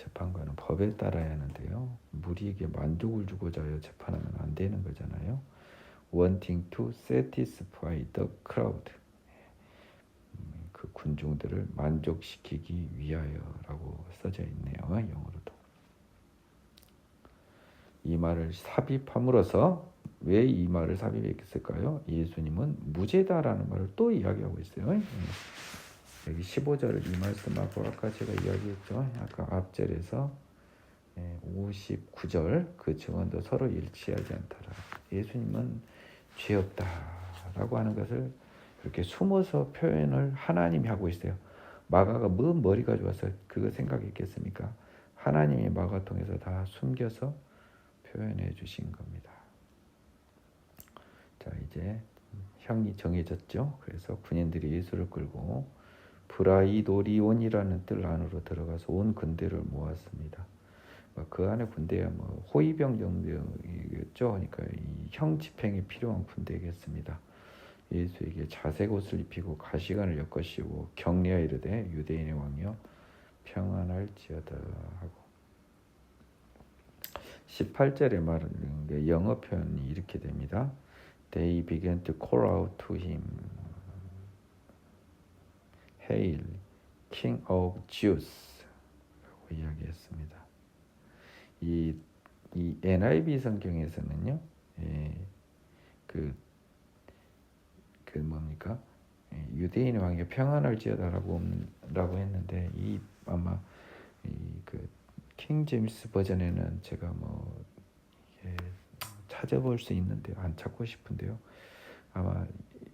재판관은 법에 따라야 하는데요. 무리에게 만족을 주고자 하여 재판하면 안 되는 거잖아요. Wanting to satisfy the crowd. 그 군중들을 만족시키기 위하여라고 써져 있네요. 영어로도. 이 말을 삽입함으로써 왜 이 말을 삽입했을까요? 예수님은 무죄다라는 말을 또 이야기하고 있어요. 여기 15절을 이 말씀하고 아까 제가 이야기했죠. 아까 앞절에서 59절 그 증언도 서로 일치하지 않더라. 예수님은 죄 없다라고 하는 것을 그렇게 숨어서 표현을 하나님이 하고 있어요. 마가가 뭔 머리가 좋아서 그거 생각했겠습니까? 하나님이 마가 통해서 다 숨겨서 표현해 주신 겁니다. 자, 이제 형이 정해졌죠. 그래서 군인들이 예수를 끌고 브라이도리온이라는 뜰 안으로 들어가서 온 군대를 모았습니다. 그 안에 군대야 호위병 정도였죠. 그러니까 이 형 집행이 필요한 군대겠습니다. 예수에게 자색 옷을 입히고 가시관을 엮으시고 격려하여 이르되 유대인의 왕이여 평안할지어다 하고 18절에 말하는 게 영어 표현이 이렇게 됩니다. They began to call out to him, Hail, King of Jews 라고 이야기했습니다. 이 NIV 성경에서는요, 뭡니까? 유대인의 왕이 평안할지어다라고 했는데 아마 킹 제임스 버전에는 제가 찾아볼 수 있는데 안 찾고 싶은데요. 아마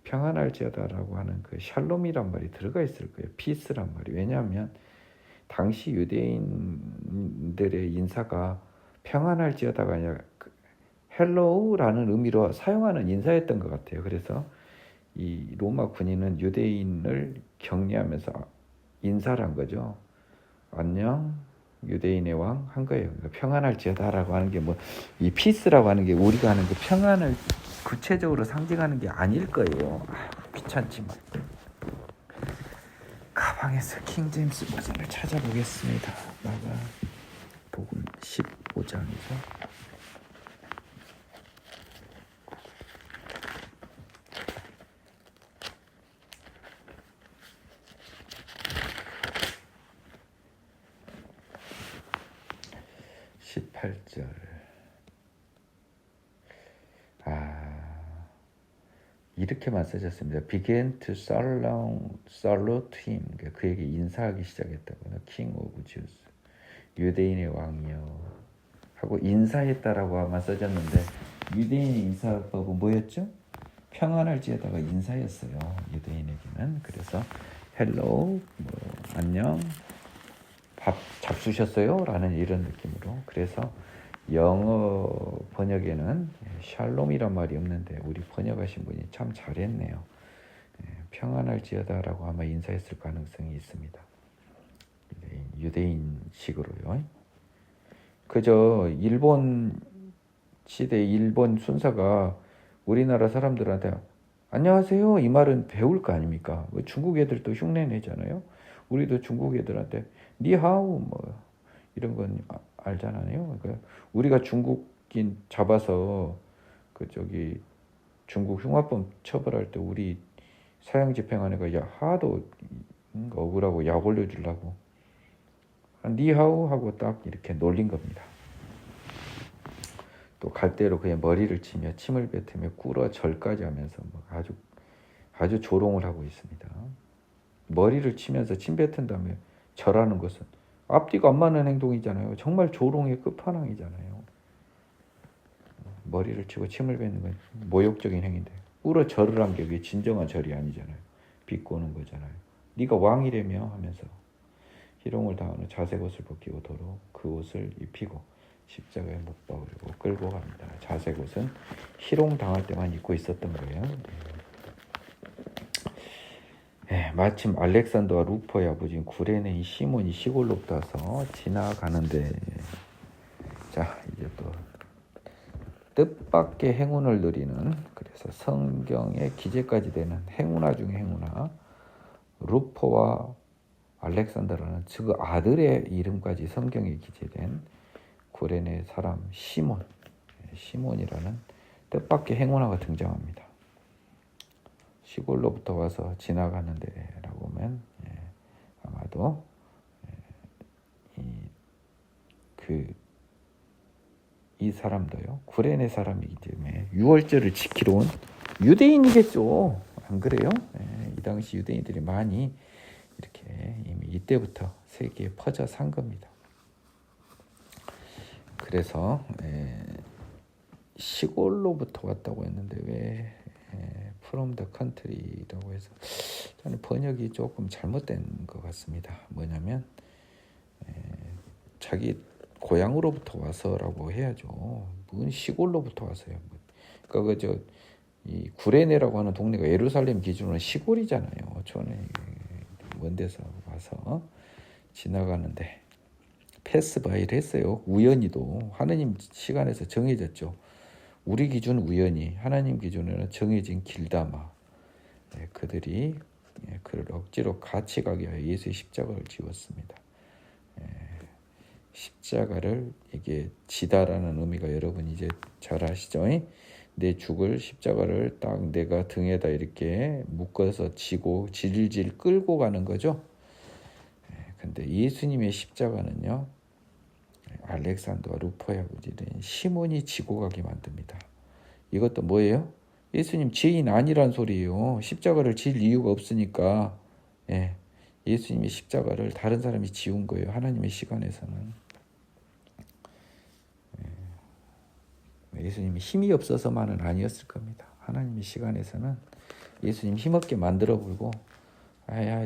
평안할지어다라고 하는 그 샬롬이란 말이 들어가 있을 거예요. 피스란 말이. 왜냐하면 당시 유대인들의 인사가 평안할지어다가 아니라 헬로우라는 의미로 사용하는 인사였던 것 같아요. 그래서 이 로마 군인은 유대인을 격려하면서 인사란 거죠. 안녕 유대인의 왕 한 거예요. 그러니까 평안할지어다라고 하는 게 이 피스라고 하는 게 우리가 하는 그 평안을 구체적으로 상징하는 게 아닐 거예요. 귀찮지만 가방에서 킹 제임스 버전을 찾아보겠습니다. 마가 복음 15장에서 18절. 이렇게만 써졌습니다. Began to salute him. 그에게 인사하기 시작했다고요. King of Jews. 유대인의 왕이요. 하고 인사했다라고만 써졌는데 유대인의 인사법은 뭐였죠? 평안할지어다가 인사였어요. 유대인에게는. 그래서 hello, 안녕, 밥 잡수셨어요? 라는 이런 느낌으로. 그래서 영어 번역에는 샬롬이란 말이 없는데 우리 번역하신 분이 참 잘했네요. 평안할지어다라고 아마 인사했을 가능성이 있습니다. 유대인식으로요. 그저 일본 시대 일본 순사가 우리나라 사람들한테 안녕하세요 이 말은 배울 거 아닙니까? 중국 애들도 흉내내잖아요. 우리도 중국 애들한테 니하오 이런 건 알잖아요. 그러니까 우리가 중국인 잡아서 중국 흉화범 처벌할 때 우리 사형 집행한 애가 하도 억울하고 약 올려주려고 니하오 하고 딱 이렇게 놀린 겁니다. 또 갈대로 그의 머리를 치며 침을 뱉으며 꿇어 절까지 하면서 아주 조롱을 하고 있습니다. 머리를 치면서 침 뱉은 다음에 절하는 것은 앞뒤가 안 맞는 행동이잖아요. 정말 조롱의 끝판왕이잖아요. 머리를 치고 침을 뱉는 건 모욕적인 행위인데 꿇어 절을 한 게 그게 진정한 절이 아니잖아요. 비꼬는 거잖아요. 네가 왕이라며 하면서 희롱을 당하는 자색 옷을 벗기고 도로 그 옷을 입히고 십자가에 못 박으려고 끌고 갑니다. 자색 옷은 희롱 당할 때만 입고 있었던 거예요. 마침 알렉산더와 루퍼의 아버지인 구레네인 시몬이 시골로부터 와서 지나가는데 자 이제 또 뜻밖의 행운을 누리는 그래서 성경의 기재까지 되는 행운아 중에 행운아 루퍼와 알렉산더라는 그 아들의 이름까지 성경에 기재된 구레네 사람 시몬이라는 뜻밖의 행운아가 등장합니다. 시골로부터 와서 지나가는데라고 하면 아마도 이 사람도요 구레네 사람이기 때문에 유월절을 지키러 온 유대인이겠죠. 안 그래요? 이 당시 유대인들이 많이 이렇게 이미 이때부터 세계에 퍼져 산 겁니다. 그래서 시골로부터 왔다고 했는데 왜 from the country라고 해서 저는 번역이 조금 잘못된 것 같습니다. 뭐냐면 자기 고향으로부터 와서라고 해야죠. 뭔 시골로부터 와서요. 그러니까 이 구레네라고 하는 동네가 예루살렘 기준으로는 시골이잖아요. 저는 먼 데서 와서 지나가는데 패스바이를 했어요. 우연히도 하느님 시간에서 정해졌죠. 우리 기준 우연히, 하나님 기준에는 정해진 길담아. 그들이 그를 억지로 같이 가게 하여 예수의 십자가를 지웠습니다. 십자가를 이게 지다라는 의미가 여러분 이제 잘 아시죠? 내 죽을 십자가를 딱 내가 등에다 이렇게 묶어서 지고 질질 끌고 가는 거죠. 근데 예수님의 십자가는요, 알렉산더와 루포의 아버지인 시몬이 지고 가게 만듭니다. 이것도 뭐예요? 예수님 죄인 아니란 소리예요. 십자가를 질 이유가 없으니까 예수님의 십자가를 다른 사람이 지운 거예요. 하나님의 시간에서는. 예수님이 힘이 없어서만은 아니었을 겁니다. 하나님의 시간에서는 예수님 힘없게 만들어 불고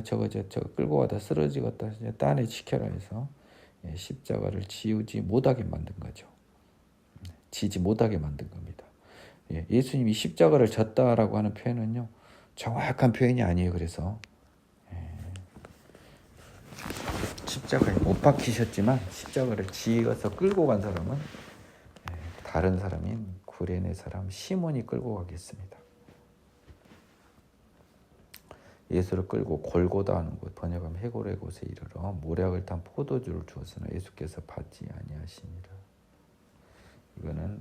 저거 끌고 가다 쓰러지겠다 딴에 지켜라 해서 십자가를 지우지 못하게 만든 거죠. 지지 못하게 만든 겁니다. 예수님이 십자가를 졌다라고 하는 표현은요 정확한 표현이 아니에요. 그래서 십자가에 못 박히셨지만 십자가를 지어서 끌고 간 사람은 다른 사람인 구레네 사람 시몬이 끌고 가겠습니다. 예수를 끌고 골고다 하는 곳, 번역하면 해골의 곳에 이르러 모략을 탄 포도주를 주었으나 예수께서 받지 아니하시니라. 이거는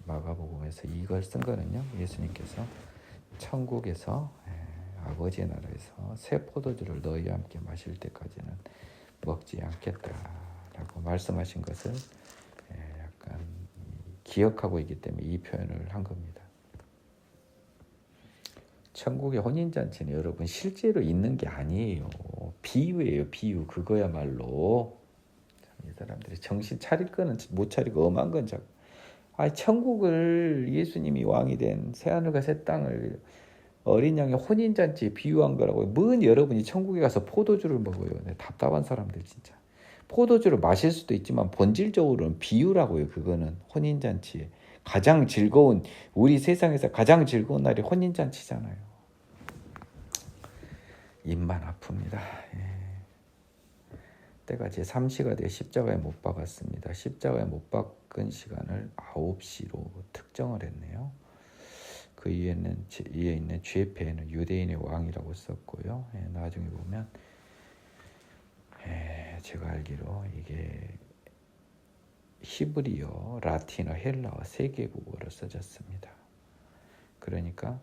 마가복음에서 이걸 쓴 거는요, 예수님께서 천국에서 아버지의 나라에서 새 포도주를 너희와 함께 마실 때까지는 먹지 않겠다라고 말씀하신 것을 약간 기억하고 있기 때문에 이 표현을 한 겁니다. 천국의 혼인잔치는 여러분 실제로 있는 게 아니에요. 비유예요. 비유. 그거야말로 이 사람들이 정신 차릴 거는 못 차리고 엄한 건 자꾸 천국을 예수님이 왕이 된 새하늘과 새 땅을 어린 양의 혼인잔치에 비유한 거라고. 뭔 여러분이 천국에 가서 포도주를 먹어요. 답답한 사람들 진짜. 포도주를 마실 수도 있지만 본질적으로는 비유라고요. 그거는 혼인잔치에 가장 즐거운, 우리 세상에서 가장 즐거운 날이 혼인잔치잖아요. 입만 아픕니다. 때가 제3시가 돼 십자가에 못 박았습니다. 십자가에 못 박은 시간을 9시로 특정을 했네요. 그 위에 있는 죄패에는 유대인의 왕이라고 썼고요. 나중에 보면 제가 알기로 이게 히브리어, 라틴어, 헬라어 세 개 국어로 써졌습니다. 그러니까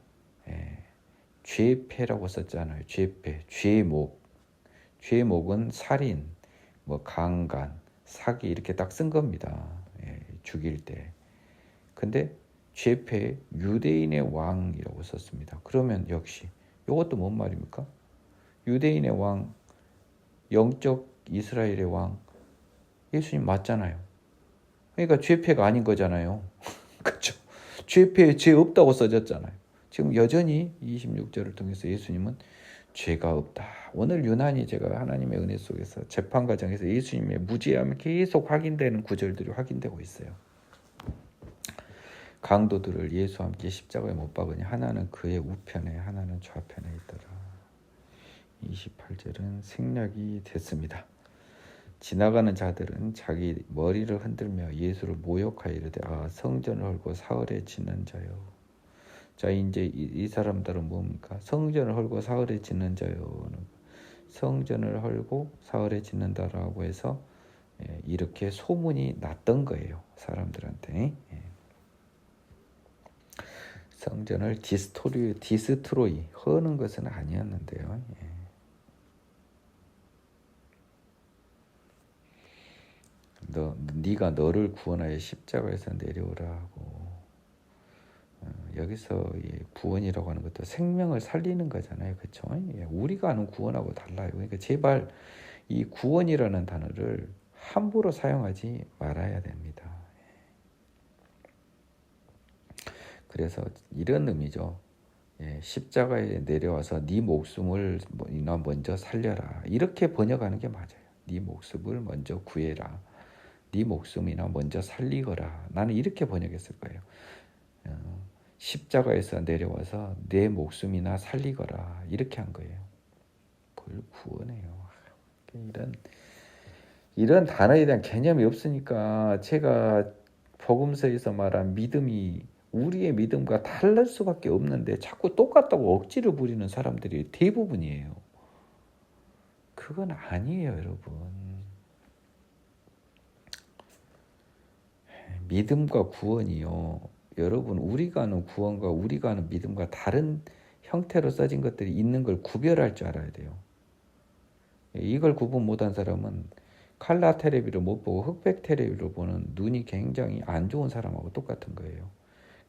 죄패라고 썼잖아요. 죄패, 죄목은 살인, 강간, 사기 이렇게 딱 쓴 겁니다. 죽일 때. 근데 죄패 유대인의 왕이라고 썼습니다. 그러면 역시 이것도 뭔 말입니까? 유대인의 왕, 영적 이스라엘의 왕, 예수님 맞잖아요. 그러니까 죄패가 아닌 거잖아요. 그렇죠? 죄패에 죄 없다고 써졌잖아요. 지금 여전히 26절을 통해서 예수님은 죄가 없다. 오늘 유난히 제가 하나님의 은혜 속에서 재판 과정에서 예수님의 무죄함이 계속 확인되는 구절들이 확인되고 있어요. 강도들을 예수와 함께 십자가에 못 박으니 하나는 그의 우편에 하나는 좌편에 있더라. 28절은 생략이 됐습니다. 지나가는 자들은 자기 머리를 흔들며 예수를 모욕하여 이르되 성전을 헐고 사흘에 짓는 자요. 자, 이제 이 사람들은 뭡니까? 성전을 헐고 사흘에 짓는 자요. 성전을 헐고 사흘에 짓는다라고 해서 이렇게 소문이 났던 거예요. 사람들한테. 성전을 디스트로이 허는 것은 아니었는데요. 네가 너를 구원하여 십자가에서 내려오라 하고, 여기서 구원이라고 하는 것도 생명을 살리는 거잖아요. 그렇죠? 우리가 아는 구원하고 달라요. 그러니까 제발 이 구원이라는 단어를 함부로 사용하지 말아야 됩니다. 그래서 이런 의미죠. 십자가에 내려와서 네 목숨을 먼저 살려라. 이렇게 번역하는 게 맞아요. 네 목숨을 먼저 구해라. 네 목숨이나 먼저 살리거라. 나는 이렇게 번역했을 거예요. 십자가에서 내려와서 내 목숨이나 살리거라. 이렇게 한 거예요. 뭘 구원해요. 이런 단어에 대한 개념이 없으니까 제가 복음서에서 말한 믿음이 우리의 믿음과 다를 수밖에 없는데 자꾸 똑같다고 억지를 부리는 사람들이 대부분이에요. 그건 아니에요, 여러분. 믿음과 구원이요. 여러분, 우리가 아는 구원과 우리가 아는 믿음과 다른 형태로 써진 것들이 있는 걸 구별할 줄 알아야 돼요. 이걸 구분 못한 사람은 칼라 테레비를 못 보고 흑백 테레비를 보는 눈이 굉장히 안 좋은 사람하고 똑같은 거예요.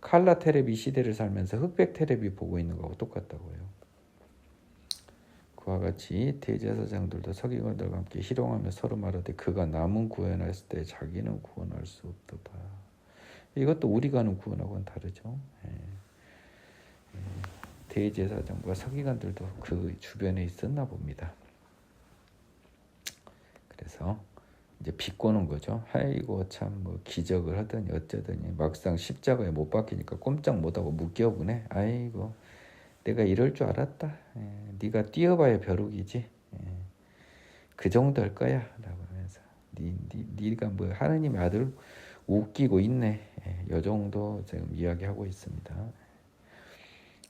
칼라 테레비 시대를 살면서 흑백 테레비 보고 있는 거하고 똑같다고요. 그와 같이 대제사장들도 서기관들과 함께 희롱하며 서로 말하되 그가 남은 구원했을 때 자기는 구원할 수 없도다. 이것도 우리가 하는 구원하고는 다르죠. 대제사장과 서기관들도 그 주변에 있었나 봅니다. 그래서 이제 비꼬는 거죠. 아이고 참 뭐 기적을 하더니 어쩌더니 막상 십자가에 못 박히니까 꼼짝 못하고 묶여보네. 아이고 내가 이럴 줄 알았다. 네가 뛰어봐야 벼룩이지. 그 정도 할 거야 라고 하면서 네가 뭐 하느님의 아들 웃기고 있네. 이 정도 지금 이야기하고 있습니다.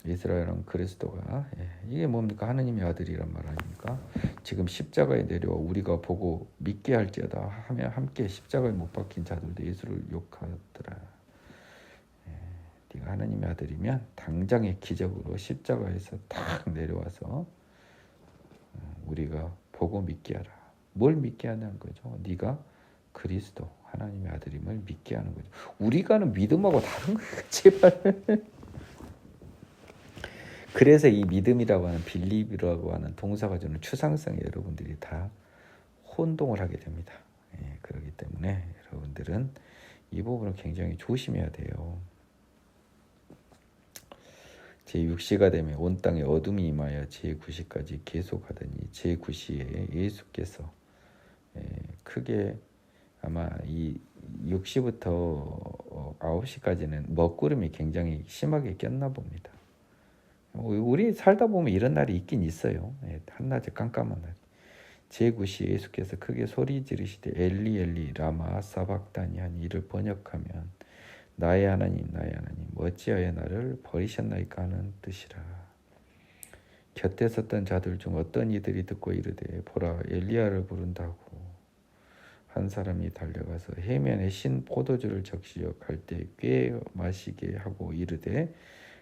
이스라엘은 그리스도가 이게 뭡니까? 하느님의 아들이란 말 아닙니까? 지금 십자가에 내려와 우리가 보고 믿게 할지어다 하며 함께 십자가에 못 박힌 자들도 예수를 욕하더라. 네가 하느님의 아들이면 당장의 기적으로 십자가에서 탁 내려와서 우리가 보고 믿게 하라. 뭘 믿게 하는 거죠? 네가 그리스도 하나님의 아들임을 믿게 하는 거죠. 우리가 하는 믿음하고 다른 거예요. 제발. 그래서 이 믿음이라고 하는 빌리브라고 하는 동사가 주는 추상성에 여러분들이 다 혼동을 하게 됩니다. 그렇기 때문에 여러분들은 이 부분을 굉장히 조심해야 돼요. 제6시가 되면 온 땅에 어둠이 임하여 제9시까지 계속하더니 제9시에 예수께서 크게 아마 이 6시부터 9시까지는 먹구름이 굉장히 심하게 꼈나 봅니다. 우리 살다 보면 이런 날이 있긴 있어요. 한낮에 깜깜한 날. 제9시 예수께서 크게 소리 지르시되 엘리 엘리 라마 사박다니 하니 이를 번역하면 나의 하나님 나의 하나님 어찌하여 나를 버리셨나이까 하는 뜻이라. 곁에 섰던 자들 중 어떤 이들이 듣고 이르되 보라 엘리야를 부른다고 한 사람이 달려가서 해면에 신 포도주를 적시어 갈대 꽤 마시게 하고 이르되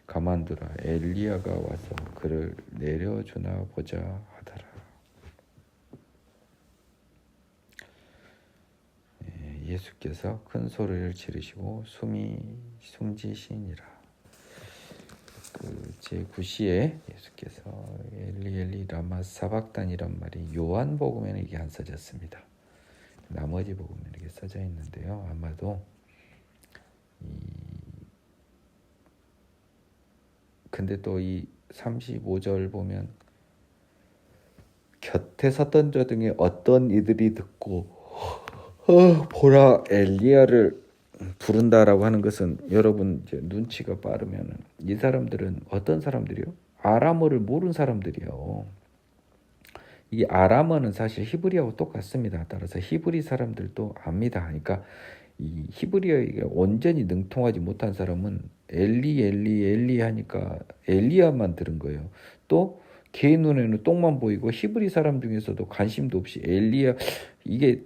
가만두라 엘리야가 와서 그를 내려주나 보자 하더라. 예수께서 큰 소리를 지르시고 숨지시니라. 그 제9시에 예수께서 엘리 엘리 라마 사박단이란 말이 요한복음에는 이게 안 써졌습니다. 나머지 복음에는 이게 써져 있는데요. 아마도 근데 또 이 35절 보면 곁에 섰던 자 중에 어떤 이들이 듣고 보라 엘리야를 부른다라고 하는 것은 여러분 이제 눈치가 빠르면 이 사람들은 어떤 사람들이요? 아람어를 모르는 사람들이요. 이 아람어는 사실 히브리어하고 똑같습니다. 따라서 히브리 사람들도 압니다. 그러니까 이 히브리어에 온전히 능통하지 못한 사람은 엘리 하니까 엘리야만 들은 거예요. 또 걔 눈에는 똥만 보이고 히브리 사람 중에서도 관심도 없이 엘리야 이게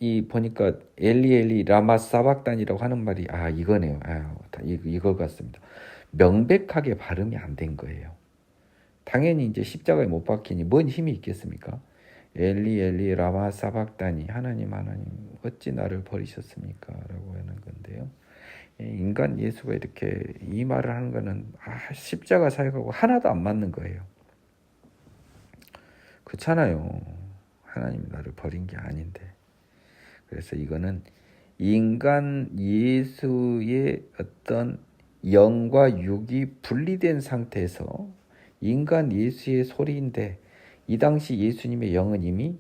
이 보니까 엘리 라마 사박단이라고 하는 말이 이거네요. 이거 같습니다. 명백하게 발음이 안 된 거예요. 당연히 이제 십자가에 못 박히니 뭔 힘이 있겠습니까? 엘리 라마 사박단이 하나님 어찌 나를 버리셨습니까? 라고 하는 건데요. 인간 예수가 이렇게 이 말을 하는 거는 십자가 사역하고 하나도 안 맞는 거예요. 그렇잖아요. 하나님이 나를 버린 게 아닌데. 그래서 이거는 인간 예수의 어떤 영과 육이 분리된 상태에서 인간 예수의 소리인데 이 당시 예수님의 영은 이미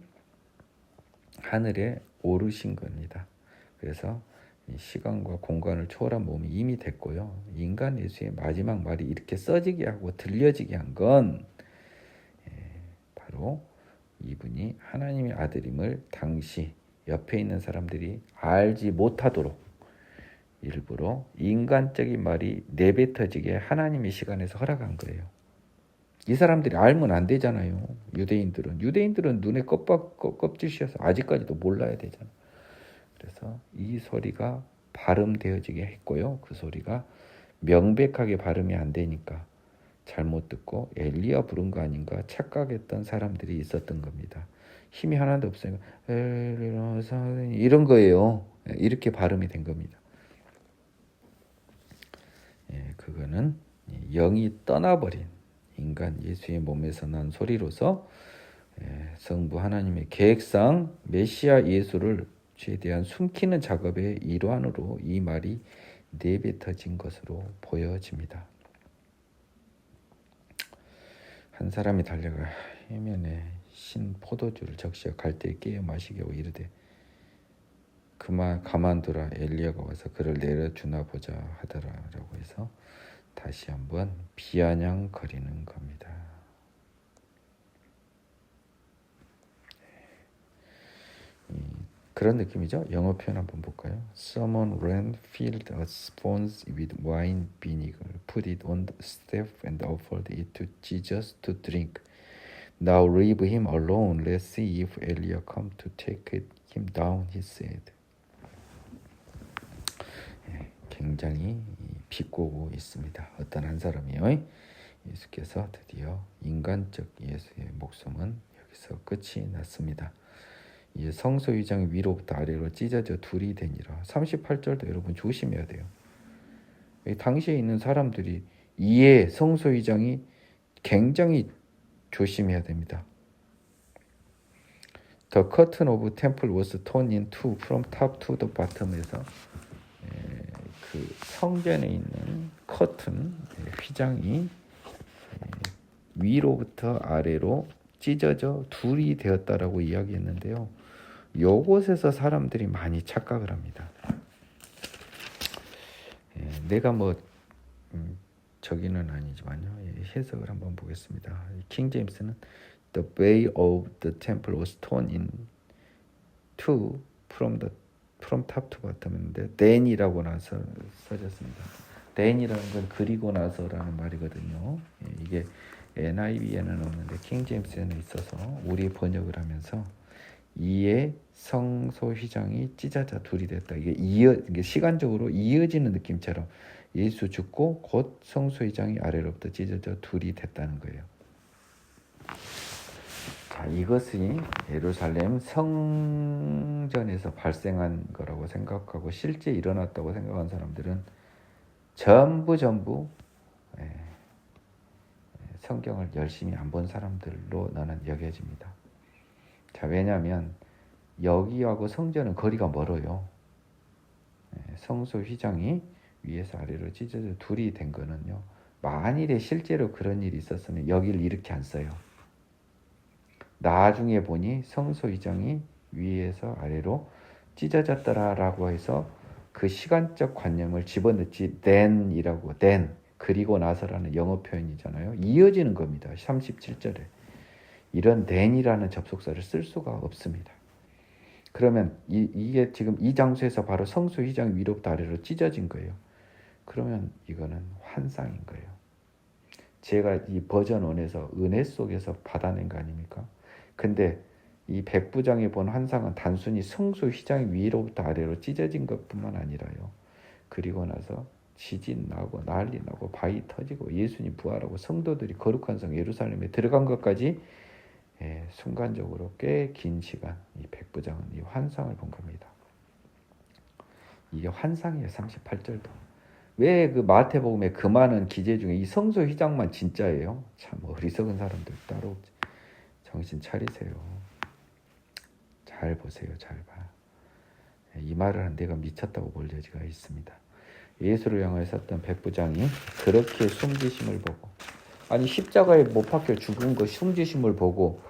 하늘에 오르신 겁니다. 그래서 시간과 공간을 초월한 몸이 이미 됐고요. 인간 예수의 마지막 말이 이렇게 써지게 하고 들려지게 한 건 바로 이분이 하나님의 아들임을 당시 옆에 있는 사람들이 알지 못하도록 일부러 인간적인 말이 내뱉어지게 하나님의 시간에서 허락한 거예요. 이 사람들이 알면 안 되잖아요. 유대인들은 눈에 껍질이어서 아직까지도 몰라야 되잖아요. 그래서 이 소리가 발음되어지게 했고요. 그 소리가 명백하게 발음이 안 되니까 잘못 듣고 엘리야 부른 거 아닌가 착각했던 사람들이 있었던 겁니다. 힘이 하나도 없어요. 이런 거예요. 이렇게 발음이 된 겁니다. 그거는 영이 떠나버린 인간 예수의 몸에서 난 소리로서 성부 하나님의 계획상 메시아 예수를 최대한 숨기는 작업의 일환으로 이 말이 내뱉어진 것으로 보여집니다. 한 사람이 달려가 해면에 신 포도주를 적시어 갈대에 깨어 마시게 하고 이르되 그만 가만두라 엘리야가 와서 그를 내려주나 보자 하더라라고 해서 다시 한번 비아냥거리는 겁니다. 그런 느낌이죠. 영어 표현 한번 볼까요? Someone ran, filled a sponge with wine vinegar, put it on the staff and offered it to Jesus to drink. Now leave him alone. Let's see if Eliah come to take him down, he said. 굉장히 비꼬고 있습니다. 어떤 한 사람이요. 예수께서 드디어 인간적 예수의 목숨은 여기서 끝이 났습니다. 이 성소유장이 위로부터 아래로 찢어져 둘이 되니라. 38절도 여러분 조심해야 돼요. 당시에 있는 사람들이 이에 성소유장이 굉장히 조심해야 됩니다. The curtain of temple was torn in two from top to the bottom에서 그 성전에 있는 커튼 휘장이 위로부터 아래로 찢어져 둘이 되었다라고 이야기했는데요. 요곳에서 사람들이 많이 착각을 합니다. 내가 저기는 아니지만요. 해석을 한번 보겠습니다. 킹 제임스는 The way of the temple was torn in two from top to bottom인데 then이라고 나서 써졌습니다. then이라는 건 그리고 나서라는 말이거든요. 이게 NIV에는 없는데 킹 제임스에는 있어서 우리 번역을 하면서 이에 성소 휘장이 찢어져 둘이 됐다. 이게 시간적으로 이어지는 느낌처럼 예수 죽고 곧 성소 휘장이 아래로부터 찢어져 둘이 됐다는 거예요. 자, 이것이 예루살렘 성전에서 발생한 거라고 생각하고 실제 일어났다고 생각한 사람들은 전부 성경을 열심히 안 본 사람들로 나는 여겨집니다. 자, 왜냐하면 여기하고 성전은 거리가 멀어요. 성소 휘장이 위에서 아래로 찢어져 둘이 된 거는요. 만일에 실제로 그런 일이 있었으면 여기를 이렇게 안 써요. 나중에 보니 성소 휘장이 위에서 아래로 찢어졌더라라고 해서 그 시간적 관념을 집어넣지 then이라고 then 그리고 나서라는 영어 표현이잖아요. 이어지는 겁니다. 37절에. 이런 then이라는 접속사를 쓸 수가 없습니다. 그러면 이게 지금 이 장소에서 바로 성소 휘장 위로부터 아래로 찢어진 거예요. 그러면 이거는 환상인 거예요. 제가 이 버전 1에서 은혜 속에서 받아낸 거 아닙니까? 근데 이 백부장이 본 환상은 단순히 성소 휘장이 위로부터 아래로 찢어진 것뿐만 아니라요. 그리고 나서 지진 나고 난리 나고 바위 터지고 예수님 부활하고 성도들이 거룩한 성 예루살렘에 들어간 것까지 순간적으로 꽤 긴 시간 이 백부장은 이 환상을 본 겁니다. 이게 환상이에요. 38절도. 왜 그 마태복음에 그 많은 기재 중에 이 성소 휘장만 진짜예요? 참 어리석은 사람들 따로 없지. 정신 차리세요. 잘 보세요. 잘 봐. 이 말을 한 내가 미쳤다고 볼 여지가 있습니다. 예수를 향하여 섰던 백부장이 그렇게 숨지심을 보고, 아니 십자가에 못 박혀 죽은 거 숨지심을 보고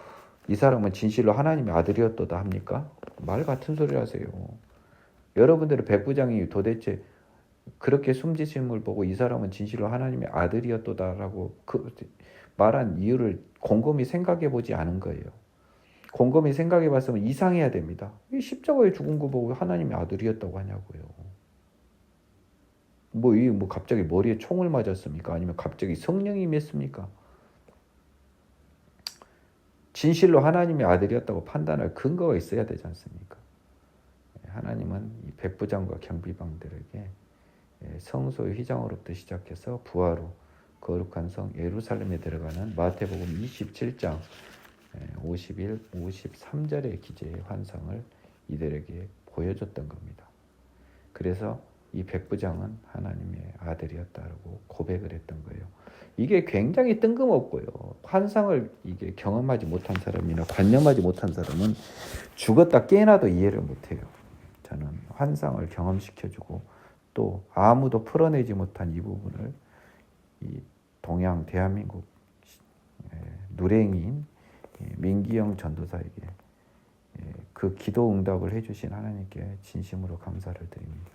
이 사람은 진실로 하나님의 아들이었도다 합니까? 말 같은 소리 하세요. 여러분들은 백부장이 도대체 그렇게 숨지심을 보고 이 사람은 진실로 하나님의 아들이었도다라고 말한 이유를 곰곰이 생각해 보지 않은 거예요. 곰곰이 생각해 봤으면 이상해야 됩니다. 왜 십자가에 죽은 거 보고 하나님의 아들이었다고 하냐고요. 뭐 갑자기 머리에 총을 맞았습니까? 아니면 갑자기 성령이 임했습니까? 진실로 하나님의 아들이었다고 판단할 근거가 있어야 되지 않습니까? 하나님은 이 백부장과 경비방들에게 성소의 휘장으로부터 시작해서 부하로 거룩한 성 예루살렘에 들어가는 마태복음 27장 51, 53절의 기재의 환상을 이들에게 보여줬던 겁니다. 그래서 이 백부장은 하나님의 아들이었다고 고백을 했던 거예요. 이게 굉장히 뜬금없고요. 환상을 이게 경험하지 못한 사람이나 관념하지 못한 사람은 죽었다 깨어나도 이해를 못해요. 저는 환상을 경험시켜주고 또 아무도 풀어내지 못한 이 부분을 이 동양 대한민국 누랭이인 민기영 전도사에게 그 기도 응답을 해주신 하나님께 진심으로 감사를 드립니다.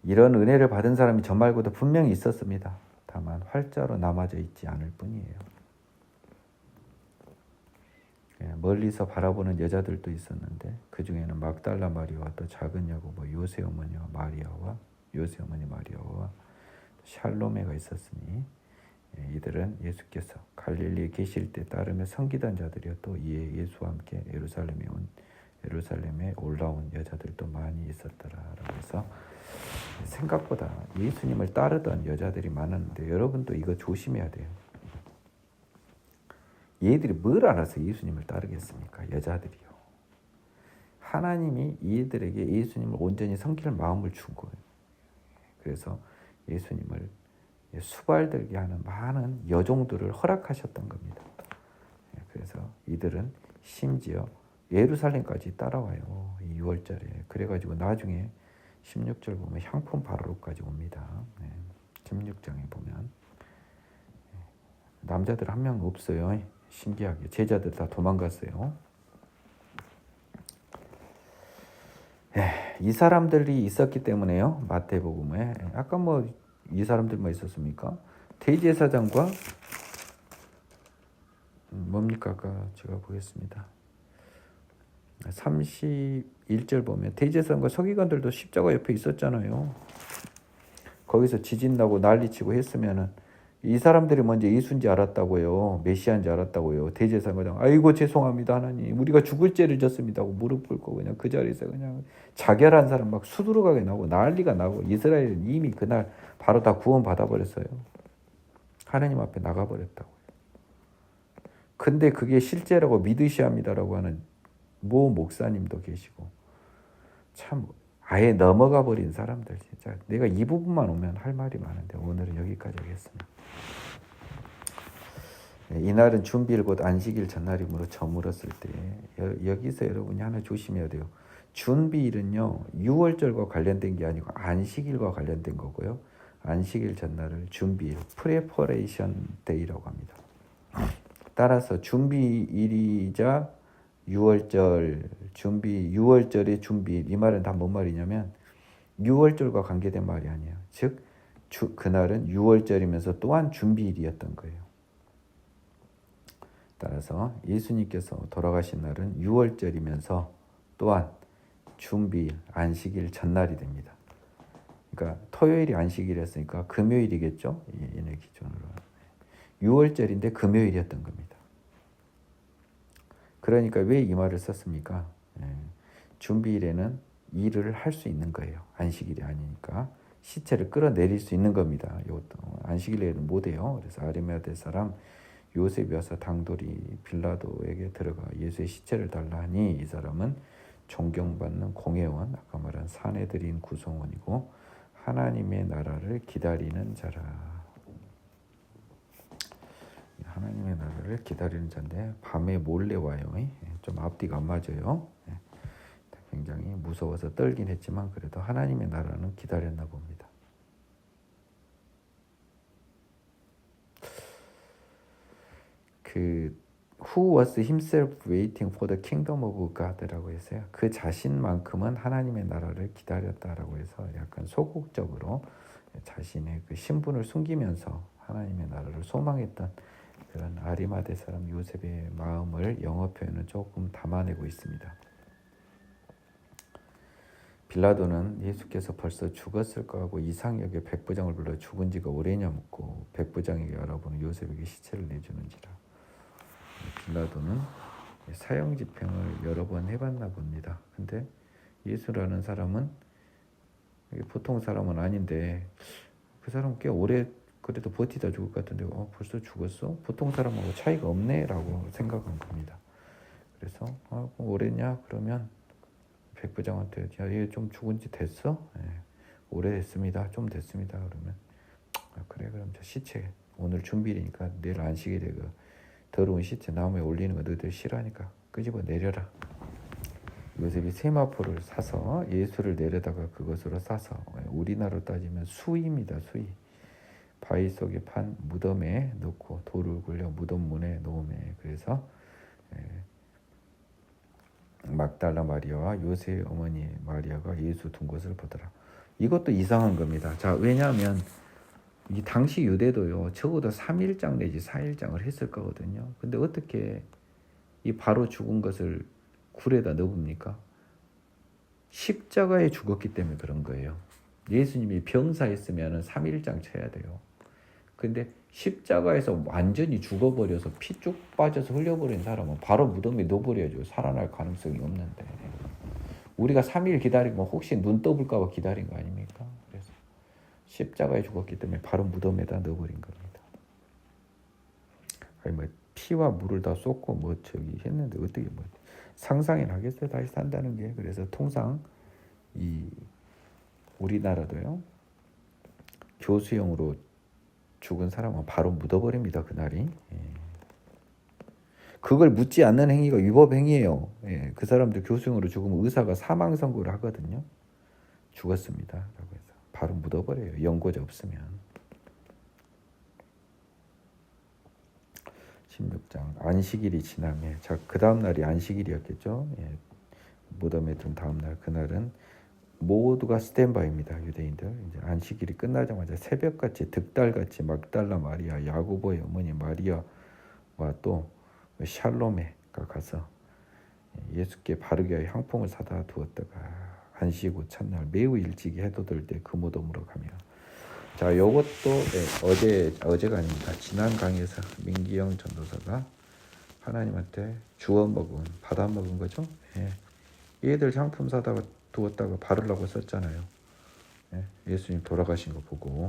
이런 은혜를 받은 사람이 저 말고도 분명히 있었습니다. 다만 활자로 남아져 있지 않을 뿐이에요. 멀리서 바라보는 여자들도 있었는데 그 중에는 막달라 마리아와 또 작은 야고보 요새 어머니 마리아와 샬로메가 있었으니 이들은 예수께서 갈릴리에 계실 때 따르며 섬기던 자들이요 또 이에 예수와 함께 예루살렘에 올라온 여자들도 많이 있었더라라고 해서 생각보다 예수님을 따르던 여자들이 많았는데 여러분도 이거 조심해야 돼요. 얘들이 뭘 알아서 예수님을 따르겠습니까? 여자들이요. 하나님이 얘들에게 예수님을 온전히 섬길 마음을 준 거예요. 그래서 예수님을 수발들게 하는 많은 여종들을 허락하셨던 겁니다. 그래서 이들은 심지어 예루살렘까지 따라와요. 이 6월절에. 그래가지고 나중에 16절 보면 향품 바로로까지 옵니다. 16장에 보면 남자들 한 명 없어요. 신기하게 제자들 다 도망갔어요. 이 사람들이 있었기 때문에요. 마태복음에 아까 이 사람들만 있었습니까? 대제사장과 뭡니까? 아까 제가 보겠습니다. 31절 보면 대제사장과 서기관들도 십자가 옆에 있었잖아요. 거기서 지진 나고 난리치고 했으면은 이 사람들이 먼저 예수인지 알았다고요. 메시아인지 알았다고요. 대제사장과 아이고 죄송합니다 하나님. 우리가 죽을 죄를 졌습니다 하고 무릎 꿇고 그냥 그 자리에서 그냥 자결한 사람 막 수두룩하게 나고 난리가 나고 이스라엘은 이미 그날 바로 다 구원 받아버렸어요. 하나님 앞에 나가버렸다고요. 근데 그게 실제라고 믿으셔야 합니다라고 하는 모 목사님도 계시고 참 아예 넘어가 버린 사람들 진짜 내가 이 부분만 오면 할 말이 많은데 오늘은 여기까지 하겠습니다. 이날은 준비일 곧 안식일 전날이므로 저물었을 때 여기서 여러분이 하나 조심해야 돼요. 준비일은요 6월절과 관련된 게 아니고 안식일과 관련된 거고요. 안식일 전날을 준비일 프레퍼레이션 데이라고 합니다. 따라서 준비일이자 6월절 준비 6월절의 준비일 이 말은 다 뭔 말이냐면 6월절과 관계된 말이 아니에요. 즉 그날은 6월절이면서 또한 준비일이었던 거예요. 따라서 예수님께서 돌아가신 날은 6월절이면서 또한 준비일 안식일 전날이 됩니다. 그러니까 토요일이 안식일이었으니까 금요일이겠죠. 얘네 기준으로. 6월절인데 금요일이었던 겁니다. 그러니까 왜 이 말을 썼습니까? 준비일에는 일을 할 수 있는 거예요. 안식일이 아니니까. 시체를 끌어내릴 수 있는 겁니다. 이것도 안식일에는 못해요. 그래서 아리마대 사람 요셉이 와서 당돌이 빌라도에게 들어가 예수의 시체를 달라 하니 이 사람은 존경받는 공회원, 아까 말한 사내들인 구성원이고 하나님의 나라를 기다리는 자라. 하나님의 나라를 기다리는 자인데 밤에 몰래 와요. 좀 앞뒤가 안 맞아요. 굉장히 무서워서 떨긴 했지만 그래도 하나님의 나라는 기다렸나 봅니다. Who was himself waiting for the kingdom of God라고 했어요. 그 자신만큼은 하나님의 나라를 기다렸다라고 해서 약간 소극적으로 자신의 그 신분을 숨기면서 하나님의 나라를 소망했던 그런 아리마대 사람 요셉의 마음을 영어 표현은 조금 담아내고 있습니다. 빌라도는 예수께서 벌써 죽었을까 하고 이상하게 백부장을 불러 죽은 지가 오래냐 묻고 백부장에게 알아보는 요셉에게 시체를 내주는지라. 빌라도는 사형 집행을 여러 번 해봤나 봅니다. 근데 예수라는 사람은 보통 사람은 아닌데 그 사람 꽤 오래 그래도 버티다 죽을 것 같은데 벌써 죽었어? 보통 사람하고 차이가 없네 라고 생각한 겁니다. 그래서 오래냐? 그러면 백부장한테 얘 좀 죽은 지 됐어? 오래됐습니다. 좀 됐습니다. 그러면 그래 그럼 저 시체 오늘 준비일이니까 내일 안식일에 그 더러운 시체 나무에 올리는 거 너희들 싫어하니까 끄집어 내려라. 요셉이 세마포를 사서 예수를 내려다가 그것으로 싸서 우리나라로 따지면 수입니다. 수입. 바위 속에 판 무덤에 넣고 돌을 굴려 무덤 문에 놓으매. 그래서 막달라 마리아와 요셉의 어머니 마리아가 예수 둔 것을 보더라. 이것도 이상한 겁니다. 자, 왜냐하면 이 당시 유대도요 적어도 3일장 내지 4일장을 했을 거거든요. 근데 어떻게 이 바로 죽은 것을 굴에다 넣습니까? 십자가에 죽었기 때문에 그런 거예요. 예수님이 병사했으면 3일장 쳐야 돼요. 근데 십자가에서 완전히 죽어버려서 피 쭉 빠져서 흘려버린 사람은 바로 무덤에 넣어버려야죠. 살아날 가능성이 없는데 우리가 3일 기다리면 혹시 눈 떠볼까 봐 기다린 거 아닙니까? 그래서 십자가에 죽었기 때문에 바로 무덤에다 넣어버린 겁니다. 아니 뭐 피와 물을 다 쏟고 뭐 저기 했는데 어떻게 뭐 상상이 나겠어요? 다시 산다는 게. 그래서 통상 이 우리나라도요 교수형으로 죽은 사람은 바로 묻어버립니다. 그날이. 그걸 묻지 않는 행위가 위법 행위예요. 그 사람들 교수형으로 죽으면 의사가 사망 선고를 하거든요. 죽었습니다. 라고 해서 바로 묻어버려요. 연고자 없으면. 16장 안식일이 지나면 자, 그 다음 날이 안식일이었겠죠. 무덤에 둔 다음 날 그날은 모두가 스탠바입니다. 유대인들. 이제 안식일이 끝나자마자 새벽같이 득달같이 막달라 마리아, 야고보의 어머니 마리아와 또 샬로메가 가서 예수께 바르게 하여 향품을 사다 두었다가 안식 후 첫날 매우 일찍이 해돋을 때 그 무덤으로 가며. 자, 요것도 어제가 아닙니다. 지난 강의에서 민기영 전도사가 하나님한테 주워 먹은 받아 먹은 거죠. 얘들 향품 사다가 두었다가 바르려고 썼잖아요. 예수님 돌아가신 거 보고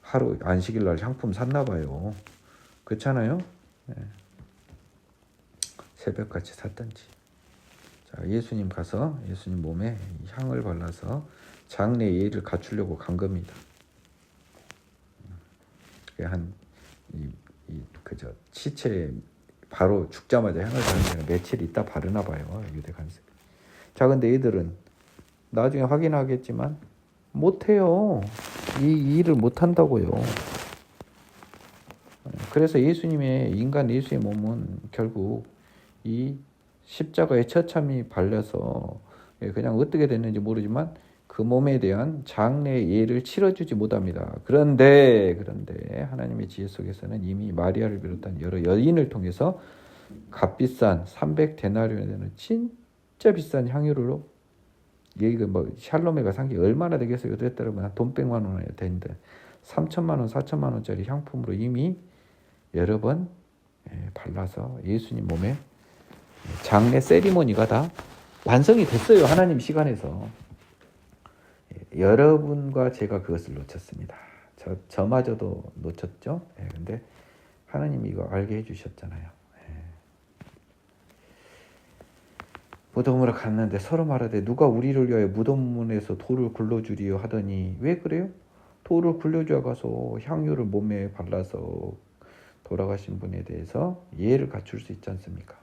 하루 안식일 날 향품 샀나 봐요. 그렇잖아요. 새벽같이 샀던지. 자, 예수님 가서 예수님 몸에 향을 발라서 장례 예의를 갖추려고 간 겁니다. 그저 시체에 바로 죽자마자 향을 바르는 게 며칠 있다 바르나 봐요. 유대 간섭. 자, 근데 얘들은 나중에 확인하겠지만 못해요. 이 일을 못한다고요. 그래서 예수님의 인간 예수의 몸은 결국 이 십자가에 처참히 발려서 그냥 어떻게 됐는지 모르지만 그 몸에 대한 장례 예를 치러주지 못합니다. 그런데 하나님의 지혜 속에서는 이미 마리아를 비롯한 여러 여인을 통해서 값비싼 300데나리온에 되는 진짜 비싼 향유로 얘가 뭐 샬롬에가 산 게 얼마나 되겠어요? 그랬더라면 돈 100만 원이야 되는데 3천만 원, 4천만 원짜리 향품으로 이미 여러 번 발라서 예수님 몸에 장례 세리머니가 다 완성이 됐어요. 하나님 시간에서. 여러분과 제가 그것을 놓쳤습니다. 저마저도 놓쳤죠. 근데 하나님이 이거 알게 해주셨잖아요. 무덤으로 갔는데 서로 말하되 누가 우리를 위하여 무덤문에서 돌을 굴러주리요 하더니 왜 그래요? 돌을 굴려줘 가서 향유를 몸에 발라서 돌아가신 분에 대해서 이해를 갖출 수 있지 않습니까?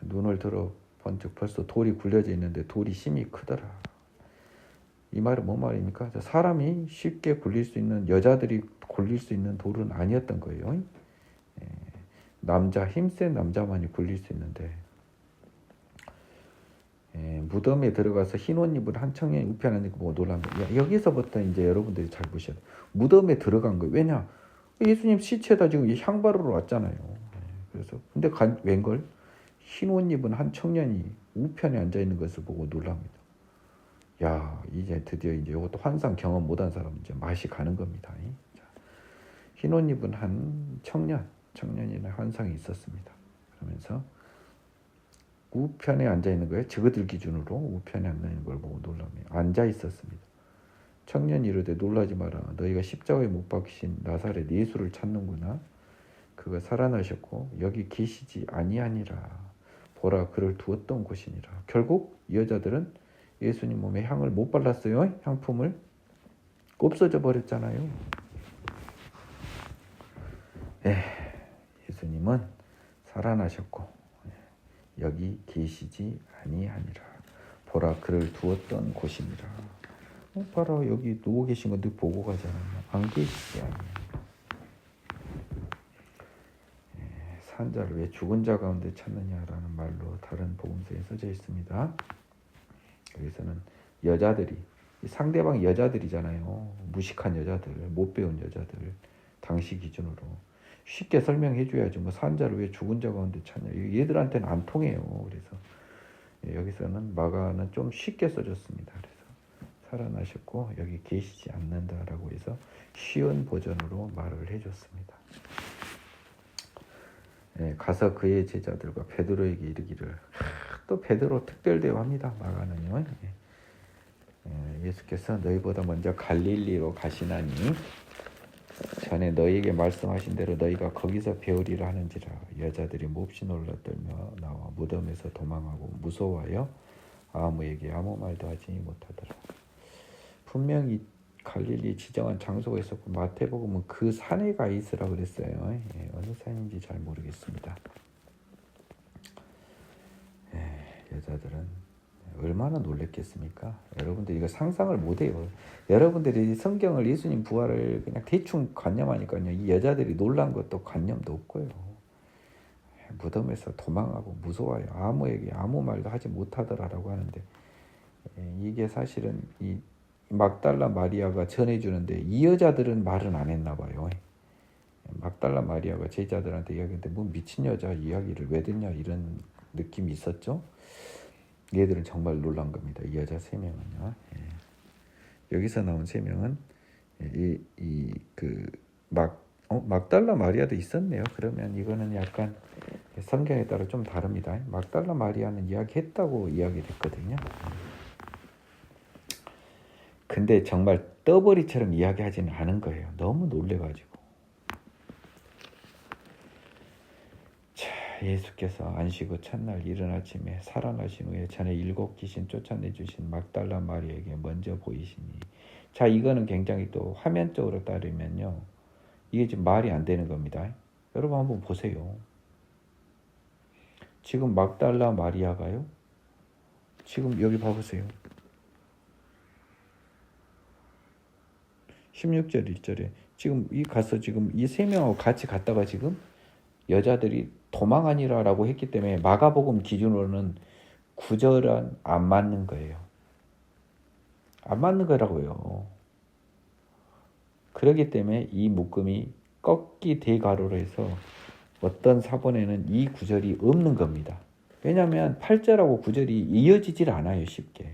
눈을 들어 번쩍 벌써 돌이 굴려져 있는데 돌이 심이 크더라. 이 말은 뭔 말입니까? 사람이 쉽게 굴릴 수 있는, 여자들이 굴릴 수 있는 돌은 아니었던 거예요. 힘센 남자만이 굴릴 수 있는데 무덤에 들어가서 흰 옷 입은 한 청년이 우편에 앉는 거 보고 놀랍니다. 여기서부터 이제 여러분들이 잘 보셔야 돼요. 무덤에 들어간 거예요. 왜냐? 예수님 시체다 지금 향 바르러 왔잖아요. 그래서 근데 웬걸? 흰 옷 입은 한 청년이 우편에 앉아 있는 것을 보고 놀랍니다. 야, 이제 드디어 이제 이것도 환상 경험 못한 사람 이제 맛이 가는 겁니다. 흰 옷 입은 한 청년이나 환상이 있었습니다. 그러면서 우편에 앉아 있는 거예요. 저그들 기준으로 우편에 앉아 있는 걸 보고 놀랍니다. 앉아 있었습니다. 청년이 이르되 놀라지 마라. 너희가 십자가에 못 박히신 나사렛 예수를 찾는구나. 그가 살아나셨고 여기 계시지 아니하니라. 보라 그를 두었던 곳이니라. 결국 이 여자들은 예수님 몸에 향을 못 발랐어요. 향품을 없어져 버렸잖아요. 예수님은 살아나셨고 여기 계시지 아니하니라. 보라 그를 두었던 곳이니라. 봐라 여기 누워 계신 건데 보고 가잖아요. 안 계시지 아니하니라. 산 자를 왜 죽은 자 가운데 찾느냐라는 말로 다른 복음서에 써져 있습니다. 여기서는 여자들이, 상대방 여자들이잖아요. 무식한 여자들, 못 배운 여자들, 당시 기준으로 쉽게 설명해 줘야지. 뭐 산자를 왜 죽은 자 가운데 찾냐. 얘들한테는 안 통해요. 그래서 여기서는 마가는 좀 쉽게 써줬습니다. 그래서 살아나셨고 여기 계시지 않는다라고 해서 쉬운 버전으로 말을 해줬습니다. 가서 그의 제자들과 베드로에게 이르기를, 또 베드로 특별 대우합니다. 마가는요. 예수께서 너희보다 먼저 갈릴리로 가시나니 전에 너희에게 말씀하신 대로 너희가 거기서 배우리라 하는지라. 여자들이 몹시 놀라떨며 나와 무덤에서 도망하고 무서워하여 아무에게 아무 말도 하지 못하더라. 분명히 갈릴리 지정한 장소가 있었고 마태복음은 그 산에 가 있으라 그랬어요. 어느 산인지 잘 모르겠습니다. 여자들은 얼마나 놀랬겠습니까? 여러분들 이거 상상을 못해요. 여러분들이 성경을, 예수님 부활을 그냥 대충 관념하니까요. 이 여자들이 놀란 것도 관념도 없고요. 무덤에서 도망하고 무서워요. 아무에게 아무 말도 하지 못하더라라고 하는데 이게 사실은 이 막달라 마리아가 전해주는데 이 여자들은 말은 안 했나 봐요. 막달라 마리아가 제자들한테 이야기했는데 뭐 미친 여자 이야기를 왜 듣냐 이런 느낌이 있었죠. 얘들은 정말 놀란 겁니다. 이 여자 3명은요. 여기서 나온 3명은 막달라 마리아도 있었네요. 그러면 이거는 약간 성경에 따라 좀 다릅니다. 막달라 마리아는 이야기했다고 이야기했거든요. 근데 정말 떠버리처럼 이야기하지는 않은 거예요. 너무 놀래가지고. 예수께서 안식후 첫날 이른 아침에 살아나신 후에 전에 7 귀신 쫓아내주신 막달라 마리아에게 먼저 보이시니. 자, 이거는 굉장히 또 화면적으로 따르면요, 이게 지금 말이 안 되는 겁니다. 여러분 한번 보세요. 지금 막달라 마리아가요, 지금 여기 봐보세요. 16절 1절에 지금 이 3명하고 같이 갔다가 지금 여자들이 도망하니라라고 했기 때문에 마가복음 기준으로는 9절은 안 맞는 거예요. 안 맞는 거라고요. 그렇기 때문에 이 묶음이 꺾기 대가로로 해서 어떤 사본에는 이 구절이 없는 겁니다. 왜냐하면 8절하고 9절이 이어지질 않아요. 쉽게.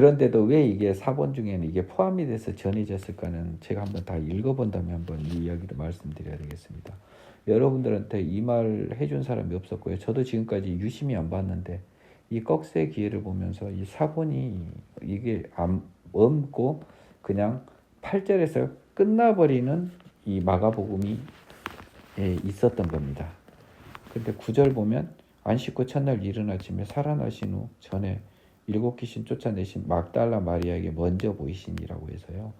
그런데도 왜 이게 사본 중에는 이게 포함이 돼서 전해졌을까는 제가 한번 다 읽어본 다음에 한번 이 이야기를 말씀드려야 되겠습니다. 여러분들한테 이 말 해준 사람이 없었고요. 저도 지금까지 유심히 안 봤는데 이 꺽쇠 기회를 보면서 이 사본이 이게 없고 그냥 8절에서 끝나버리는 이 마가복음이 있었던 겁니다. 근데 9절 보면 안식구 첫날 이른 아침에 살아나신 후 전에 7 귀신 쫓아내신 막달라 마리아에게 먼저 보이시니라고 해서요.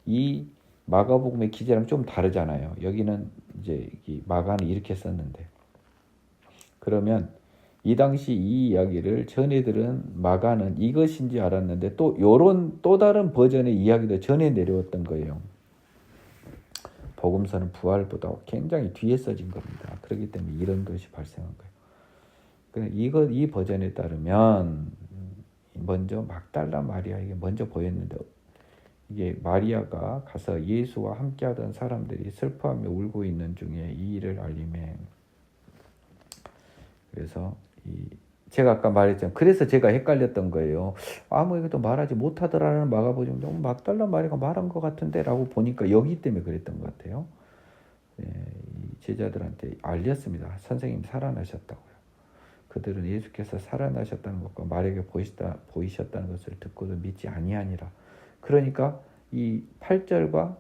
이 마가복음의 기재랑 좀 다르잖아요. 여기는 이제 마가는 이렇게 썼는데, 그러면 이 당시 이 이야기를 전해들은 마가는 이것인지 알았는데 또 요런 또 다른 버전의 이야기도 전해 내려왔던 거예요. 복음서는 부활보다 굉장히 뒤에 써진 겁니다. 그렇기 때문에 이런 것이 발생한 거예요. 이 버전에 따르면 먼저 막달라 마리아에게 먼저 보였는데, 이게 마리아가 가서 예수와 함께하던 사람들이 슬퍼하며 울고 있는 중에 이 일을 알림해. 그래서 제가 아까 말했잖아요. 그래서 제가 헷갈렸던 거예요. 아무에게도 말하지 못하더라는 마가복음 너무 막달라 마리아가 말한 것 같은데 라고 보니까 여기 때문에 그랬던 것 같아요. 제자들한테 알렸습니다. 선생님 살아나셨다고요. 그들은 예수께서 살아나셨다는 것과 마리아에게 보이셨다는 것을 듣고도 믿지 아니하니라. 그러니까 이 8절과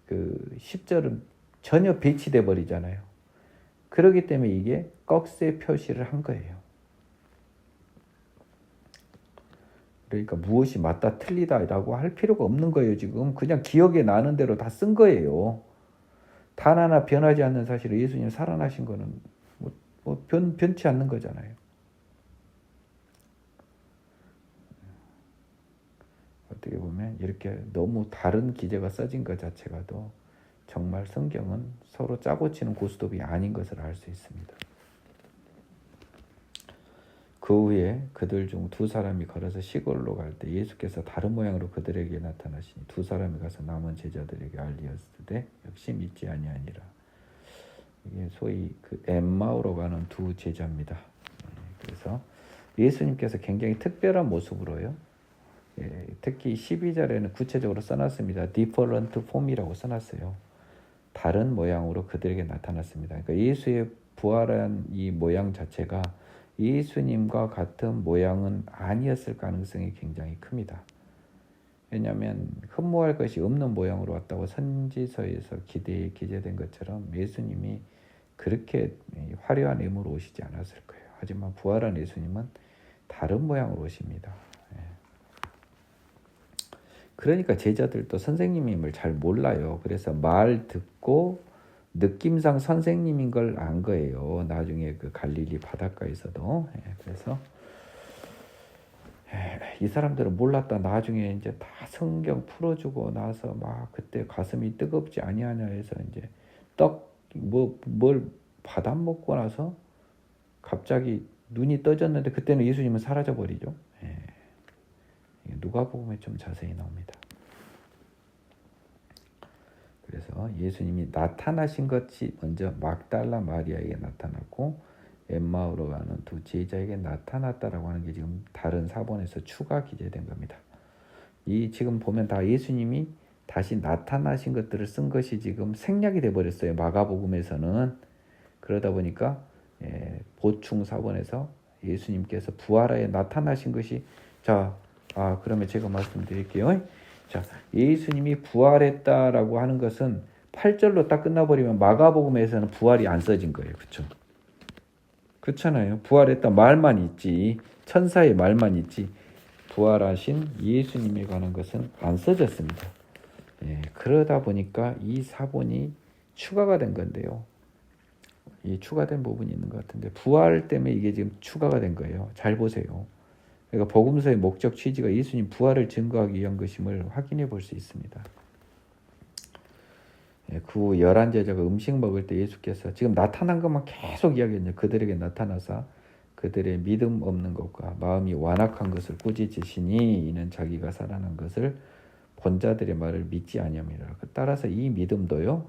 그 10절은 전혀 배치돼 버리잖아요. 그렇기 때문에 이게 꺽쇠 표시를 한 거예요. 그러니까 무엇이 맞다 틀리다라고 할 필요가 없는 거예요. 지금 그냥 기억에 나는 대로 다 쓴 거예요. 단 하나 변하지 않는 사실을 예수님 살아나신 거는 변치 않는 거잖아요. 어떻게 보면 이렇게 너무 다른 기제가 써진 것 자체가도 정말 성경은 서로 짜고 치는 고스톱이 아닌 것을 알 수 있습니다. 그 후에 그들 중 2사람이 걸어서 시골로 갈 때 예수께서 다른 모양으로 그들에게 나타나시니 2사람이 가서 남은 제자들에게 알리었으되 역시 믿지 아니하니라. 이게 소위 그 엠마오로 가는 2 제자입니다. 그래서 예수님께서 굉장히 특별한 모습으로요. 특히 12절에는 구체적으로 써놨습니다. different form이라고 써놨어요. 다른 모양으로 그들에게 나타났습니다. 그러니까 예수의 부활한 이 모양 자체가 예수님과 같은 모양은 아니었을 가능성이 굉장히 큽니다. 왜냐하면 흠모할 것이 없는 모양으로 왔다고 선지서에서 기재된 것처럼 예수님이 그렇게 화려한 외모로 오시지 않았을 거예요. 하지만 부활한 예수님은 다른 모양으로 오십니다. 그러니까 제자들도 선생님임을 잘 몰라요. 그래서 말 듣고 느낌상 선생님인 걸 안 거예요. 나중에 그 갈릴리 바닷가에서도. 그래서 이 사람들은 몰랐다. 나중에 이제 다 성경 풀어주고 나서 막 그때 가슴이 뜨겁지 아니하냐 해서 이제 뭘 받아 먹고 나서 갑자기 눈이 떠졌는데 그때는 예수님은 사라져 버리죠. 누가복음에 좀 자세히 나옵니다. 그래서 예수님이 나타나신 것이 먼저 막달라 마리아에게 나타났고 엠마오로 가는 2 제자에게 나타났다라고 하는 게 지금 다른 사본에서 추가 기재된 겁니다. 이 지금 보면 다 예수님이 다시 나타나신 것들을 쓴 것이 지금 생략이 돼 버렸어요. 마가복음에서는. 그러다 보니까 보충 사본에서 예수님께서 부활하에 나타나신 것이 그러면 제가 말씀드릴게요. 자, 예수님이 부활했다라고 하는 것은 8절로 딱 끝나버리면 마가복음에서는 부활이 안 써진 거예요. 그렇죠? 그렇잖아요. 부활했다 말만 있지, 천사의 말만 있지, 부활하신 예수님에 관한 것은 안 써졌습니다. 그러다 보니까 이 사본이 추가가 된 건데요. 이 추가된 부분이 있는 것 같은데 부활 때문에 이게 지금 추가가 된 거예요. 잘 보세요. 그러니까 복음서의 목적 취지가 예수님 부활을 증거하기 위한 것임을 확인해 볼 수 있습니다. 그 11제자가 음식 먹을 때 예수께서 지금 나타난 것만 계속 이야기했는데 그들에게 나타나사 그들의 믿음 없는 것과 마음이 완악한 것을 꾸짖으시니 이는 자기가 살아난 것을 본 자들의 말을 믿지 아니함이라. 따라서 이 믿음도요,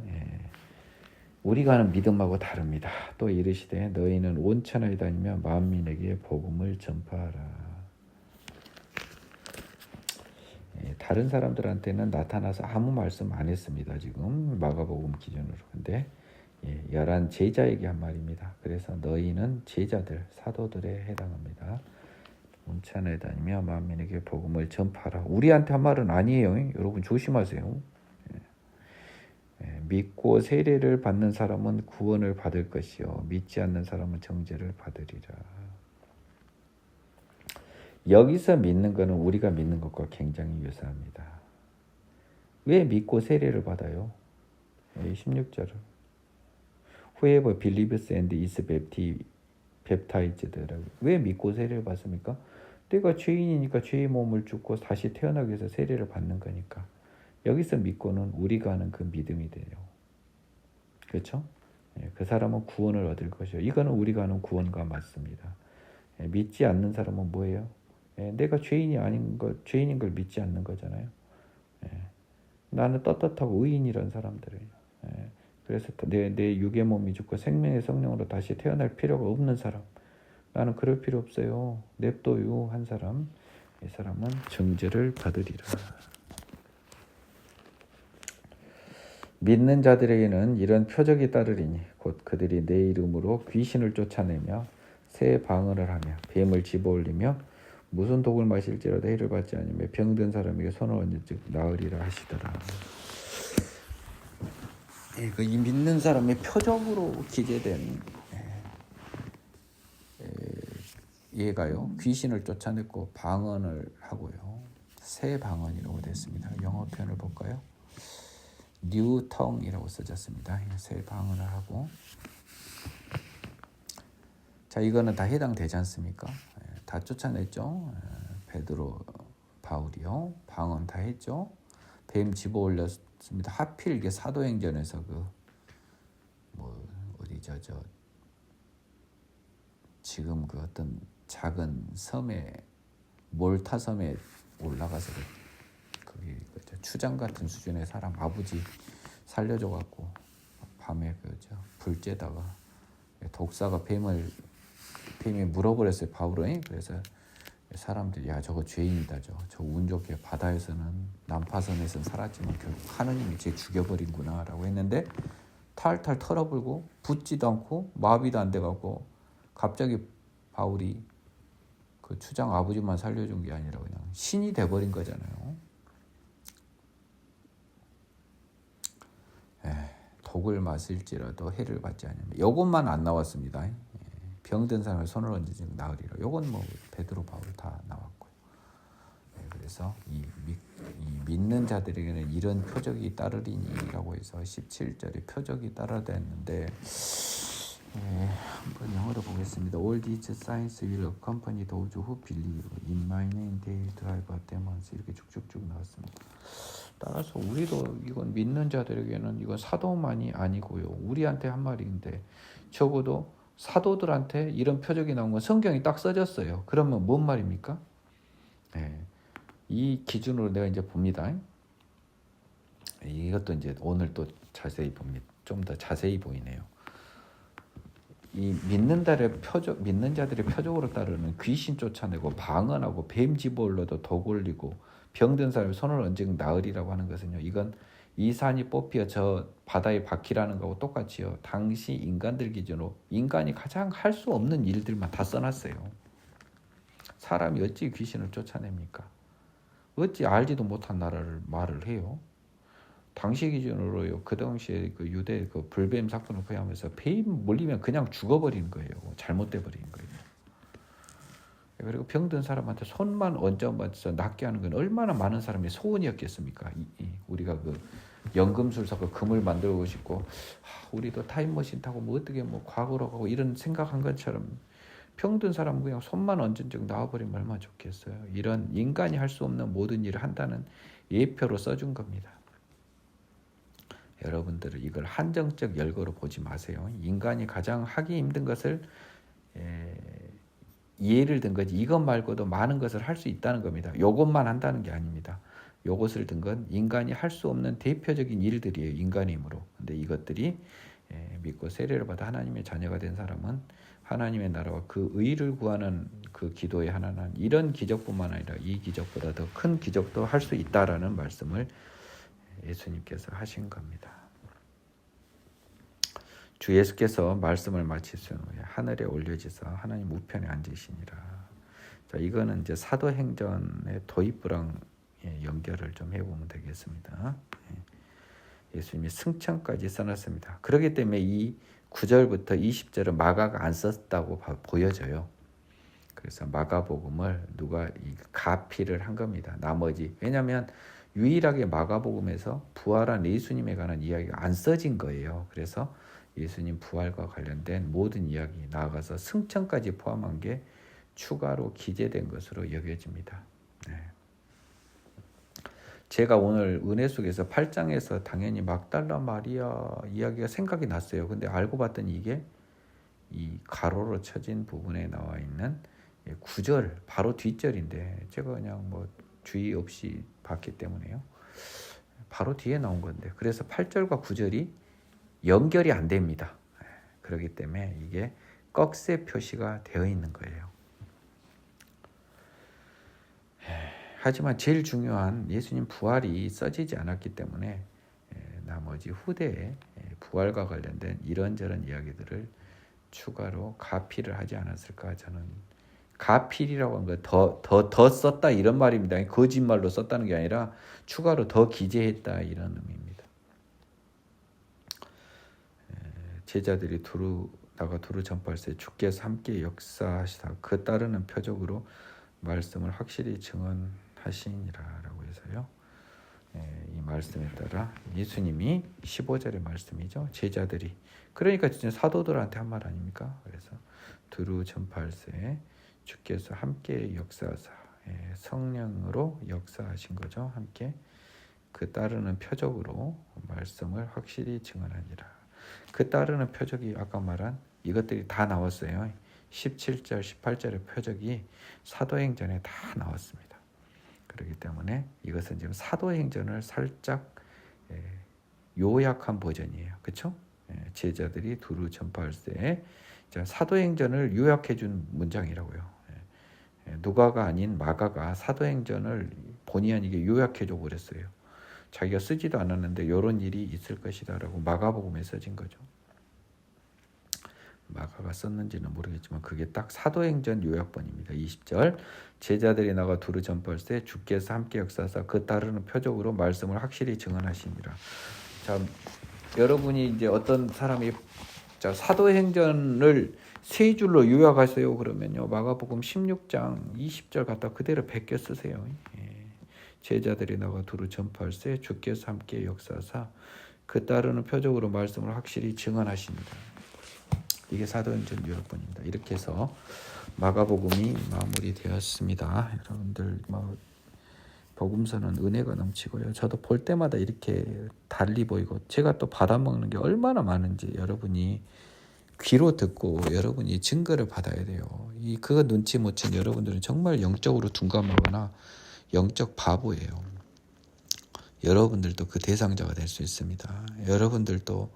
우리가 하는 믿음하고 다릅니다. 또 이르시되 너희는 온 천하에 다니며 만민에게 복음을 전파하라. 다른 사람들한테는 나타나서 아무 말씀 안 했습니다. 지금 마가복음 기준으로. 근데 11 제자에게 한 말입니다. 그래서 너희는 제자들, 사도들에 해당합니다. 온천에 다니며 만민에게 복음을 전파하라. 우리한테 한 말은 아니에요. 여러분 조심하세요. 믿고 세례를 받는 사람은 구원을 받을 것이요 믿지 않는 사람은 정죄를 받으리라. 여기서 믿는 것은 우리가 믿는 것과 굉장히 유사합니다. 왜 믿고 세례를 받아요? 16절을 Whoever believes and is baptized. 왜 믿고 세례를 받습니까? 내가 죄인이니까 죄의 몸을 죽고 다시 태어나기 위해서 세례를 받는 거니까. 여기서 믿고는 우리가 하는 그 믿음이 돼요. 그렇죠? 그 사람은 구원을 얻을 것이요. 이거는 우리가 하는 구원과 맞습니다. 믿지 않는 사람은 뭐예요? 내가 죄인인 걸 믿지 않는 거잖아요. 나는 떳떳하고 의인이란 사람들이에요. 그래서 내 육의 몸이 죽고 생명의 성령으로 다시 태어날 필요가 없는 사람. 나는 그럴 필요 없어요. 냅둬요 한 사람. 이 사람은 정죄를 받으리라. 믿는 자들에게는 이런 표적이 따르리니 곧 그들이 내 이름으로 귀신을 쫓아내며 새 방언을 하며 뱀을 집어올리며 무슨 독을 마실지라도 해를 받지 않으며 병든 사람에게 손을 얹은 즉 나으리라 하시더라. 이 믿는 사람의 표적으로 기재된 얘가요. 귀신을 쫓아냈고 방언을 하고요. 새 방언이라고 됐습니다. 영어 표현을 볼까요? New tongue이라고 써졌습니다. 새 방언을 하고. 자, 이거는 다 해당되지 않습니까? 다 쫓아냈죠. 베드로, 바울이요. 방언 다 했죠. 뱀 집어 올렸습니다. 하필 이게 사도행전에서 지금 그 어떤 작은 섬에 몰타 섬에 올라가서 거기 추장 같은 수준의 사람 아버지 살려줘 갖고 밤에 불 쬐다가 독사가 뱀이 물어버렸어요 바울은. 그래서 사람들이 야 저거 죄인이다 저 운 좋게 바다에서는 난파선에서는 살았지만 결국 하느님이 쟤 죽여버린구나 라고 했는데 탈탈 털어불고 붙지도 않고 마비도 안 돼갖고 갑자기 바울이 그 추장 아버지만 살려준 게 아니라 그냥 신이 돼버린 거잖아요. 독을 마실지라도 해를 받지 않으면 요것만 안 나왔습니다. 병든 사람을 손을 얹으면 나으리라. 요건 베드로 바울 다 나왔고요. 그래서 이 믿는 자들에게는 이런 표적이 따르리니라고 해서 17절에 표적이 따르다 했는데 한번 영어로 보겠습니다. All these signs will accompany those who believe. In my name they drive out demons. 이렇게 쭉쭉쭉 나왔습니다. 따라서 우리도 이건 믿는 자들에게는 이건 사도만이 아니고요. 우리한테 한 말인데 적어도 사도들한테 이런 표적이 나온 건 성경이 딱 써졌어요. 그러면 뭔 말입니까? 이 기준으로 내가 이제 봅니다. 이것도 이제 오늘 또 자세히 봅니다. 좀 더 자세히 보이네요. 이 믿는 자들의 표적으로 따르는 귀신 쫓아내고 방언하고 뱀 집어올려도 독 올리고 병든 사람이 손을 얹은 나으리라고 하는 것은요. 이건 이 산이 뽑혀 저 바다에 박히라는 거하고 똑같이요. 당시 인간들 기준으로 인간이 가장 할 수 없는 일들만 다 써놨어요. 사람이 어찌 귀신을 쫓아냅니까? 어찌 알지도 못한 나라를 말을 해요? 당시 기준으로요. 그 당시에 그 유대 그 불뱀 사건을 포함해서 뱀 물리면 그냥 죽어버리는 거예요. 잘못돼 버리는 거예요. 그리고 병든 사람한테 손만 얹어서 낫게 하는 건 얼마나 많은 사람의 소원이었겠습니까? 우리가 그 연금술 사고 금을 만들고 싶고 우리도 타임머신 타고 어떻게 과거로 가고 이런 생각한 것처럼 병든 사람은 그냥 손만 얹은 적 나와버리면 얼마나 좋겠어요. 이런 인간이 할 수 없는 모든 일을 한다는 예표로 써준 겁니다. 여러분들은 이걸 한정적 열거로 보지 마세요. 인간이 가장 하기 힘든 것을 예를 든 거지 이것 말고도 많은 것을 할 수 있다는 겁니다. 요것만 한다는 게 아닙니다. 요것을 든 건 인간이 할 수 없는 대표적인 일들이에요. 인간의 힘으로. 근데 이것들이 믿고 세례를 받아 하나님의 자녀가 된 사람은 하나님의 나라와 그 의를 구하는 그 기도의 하나는 이런 기적뿐만 아니라 이 기적보다 더 큰 기적도 할 수 있다라는 말씀을 예수님께서 하신 겁니다. 주 예수께서 말씀을 마치신 후에 하늘에 올려지사 하나님 우편에 앉으시니라. 자, 이거는 이제 사도행전의 도입부랑 연결을 좀 해보면 되겠습니다. 예수님이 승천까지 써놨습니다. 그렇기 때문에 이 9절부터 20절은 마가가 안 썼다고 보여져요. 그래서 마가복음을 누가 가피를 한 겁니다. 나머지 왜냐하면 유일하게 마가복음에서 부활한 예수님에 관한 이야기가 안 써진 거예요. 그래서 예수님 부활과 관련된 모든 이야기 나아가서 승천까지 포함한 게 추가로 기재된 것으로 여겨집니다. 네. 제가 오늘 은혜 속에서 8장에서 당연히 막달라 마리아 이야기가 생각이 났어요. 근데 알고 봤더니 이게 이 가로로 쳐진 부분에 나와 있는 9절 바로 뒷절인데 제가 그냥 뭐 주의 없이 봤기 때문에요. 바로 뒤에 나온 건데 그래서 8절과 9절이 연결이 안 됩니다. 그렇기 때문에 이게 꺽쇠 표시가 되어 있는 거예요. 하지만 제일 중요한 예수님 부활이 써지지 않았기 때문에 나머지 후대에 부활과 관련된 이런저런 이야기들을 추가로 가필을 하지 않았을까. 저는 가필이라고 하는 거 더 썼다 이런 말입니다. 거짓말로 썼다는 게 아니라 추가로 더 기재했다 이런 의미입니다. 제자들이 나가 두루 전파할세 주께서 함께 역사하시다 그 따르는 표적으로 말씀을 확실히 증언하시니라라고 해서요. 이 말씀에 따라 예수님이 15절의 말씀이죠. 제자들이 그러니까 진짜 사도들한테 한 말 아닙니까? 그래서 두루 전파할세 주께서 함께 역사하사 성령으로 역사하신 거죠. 함께 그 따르는 표적으로 말씀을 확실히 증언하니라. 그 따르는 표적이 아까 말한 이것들이 다 나왔어요. 17절, 18절의 표적이 사도행전에 다 나왔습니다. 그렇기 때문에 이것은 지금 사도행전을 살짝 요약한 버전이에요. 그렇죠? 제자들이 두루 전파할 때 사도행전을 요약해 준 문장이라고요. 누가가 아닌 마가가 사도행전을 본의 아니게 요약해 줘 버렸어요. 자기가 쓰지도 않았는데 이런 일이 있을 것이다라고 마가복음에 써진 거죠. 마가가 썼는지는 모르겠지만 그게 딱 사도행전 요약본입니다. 20절 제자들이 나가 두루 전파할 때 주께서 함께 역사하사 그 따르는 표적으로 말씀을 확실히 증언하시니라. 자, 여러분이 이제 어떤 사람이 자 사도행전을 세 줄로 요약하세요 그러면요 마가복음 16장 20절 갖다 그대로 베껴 쓰세요. 제자들이 나가 두루 전파할 때 주께서 함께 역사하사 그 따르는 표적으로 말씀을 확실히 증언하십니다. 이게 사도행전 요약본입니다. 이렇게 해서 마가복음이 마무리되었습니다. 여러분들 복음서는 은혜가 넘치고요. 저도 볼 때마다 이렇게 달리 보이고 제가 또 받아먹는 게 얼마나 많은지 여러분이 귀로 듣고 여러분이 증거를 받아야 돼요. 그거 눈치 못 챈 여러분들은 정말 영적으로 둔감하거나 영적 바보예요. 여러분들도 그 대상자가 될 수 있습니다. 여러분들도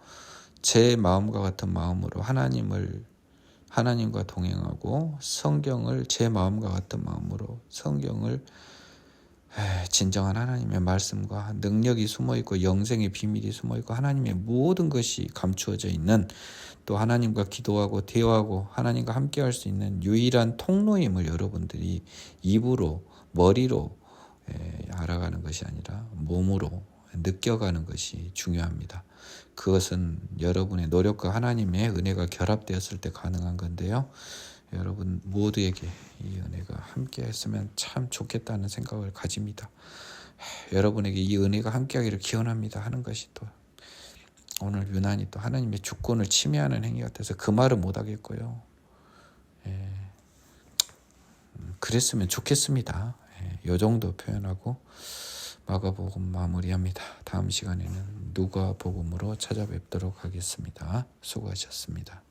제 마음과 같은 마음으로 하나님과 동행하고 성경을 제 마음과 같은 마음으로 성경을 진정한 하나님의 말씀과 능력이 숨어있고 영생의 비밀이 숨어있고 하나님의 모든 것이 감추어져 있는 또 하나님과 기도하고 대화하고 하나님과 함께할 수 있는 유일한 통로임을 여러분들이 입으로 머리로 알아가는 것이 아니라 몸으로 느껴가는 것이 중요합니다. 그것은 여러분의 노력과 하나님의 은혜가 결합되었을 때 가능한 건데요. 여러분 모두에게 이 은혜가 함께 했으면 참 좋겠다는 생각을 가집니다. 여러분에게 이 은혜가 함께하기를 기원합니다 하는 것이 또 오늘 유난히 또 하나님의 주권을 침해하는 행위 같아서 그 말은 못하겠고요. 그랬으면 좋겠습니다. 이 정도 표현하고 마가복음 마무리합니다. 다음 시간에는 누가복음으로 찾아뵙도록 하겠습니다. 수고하셨습니다.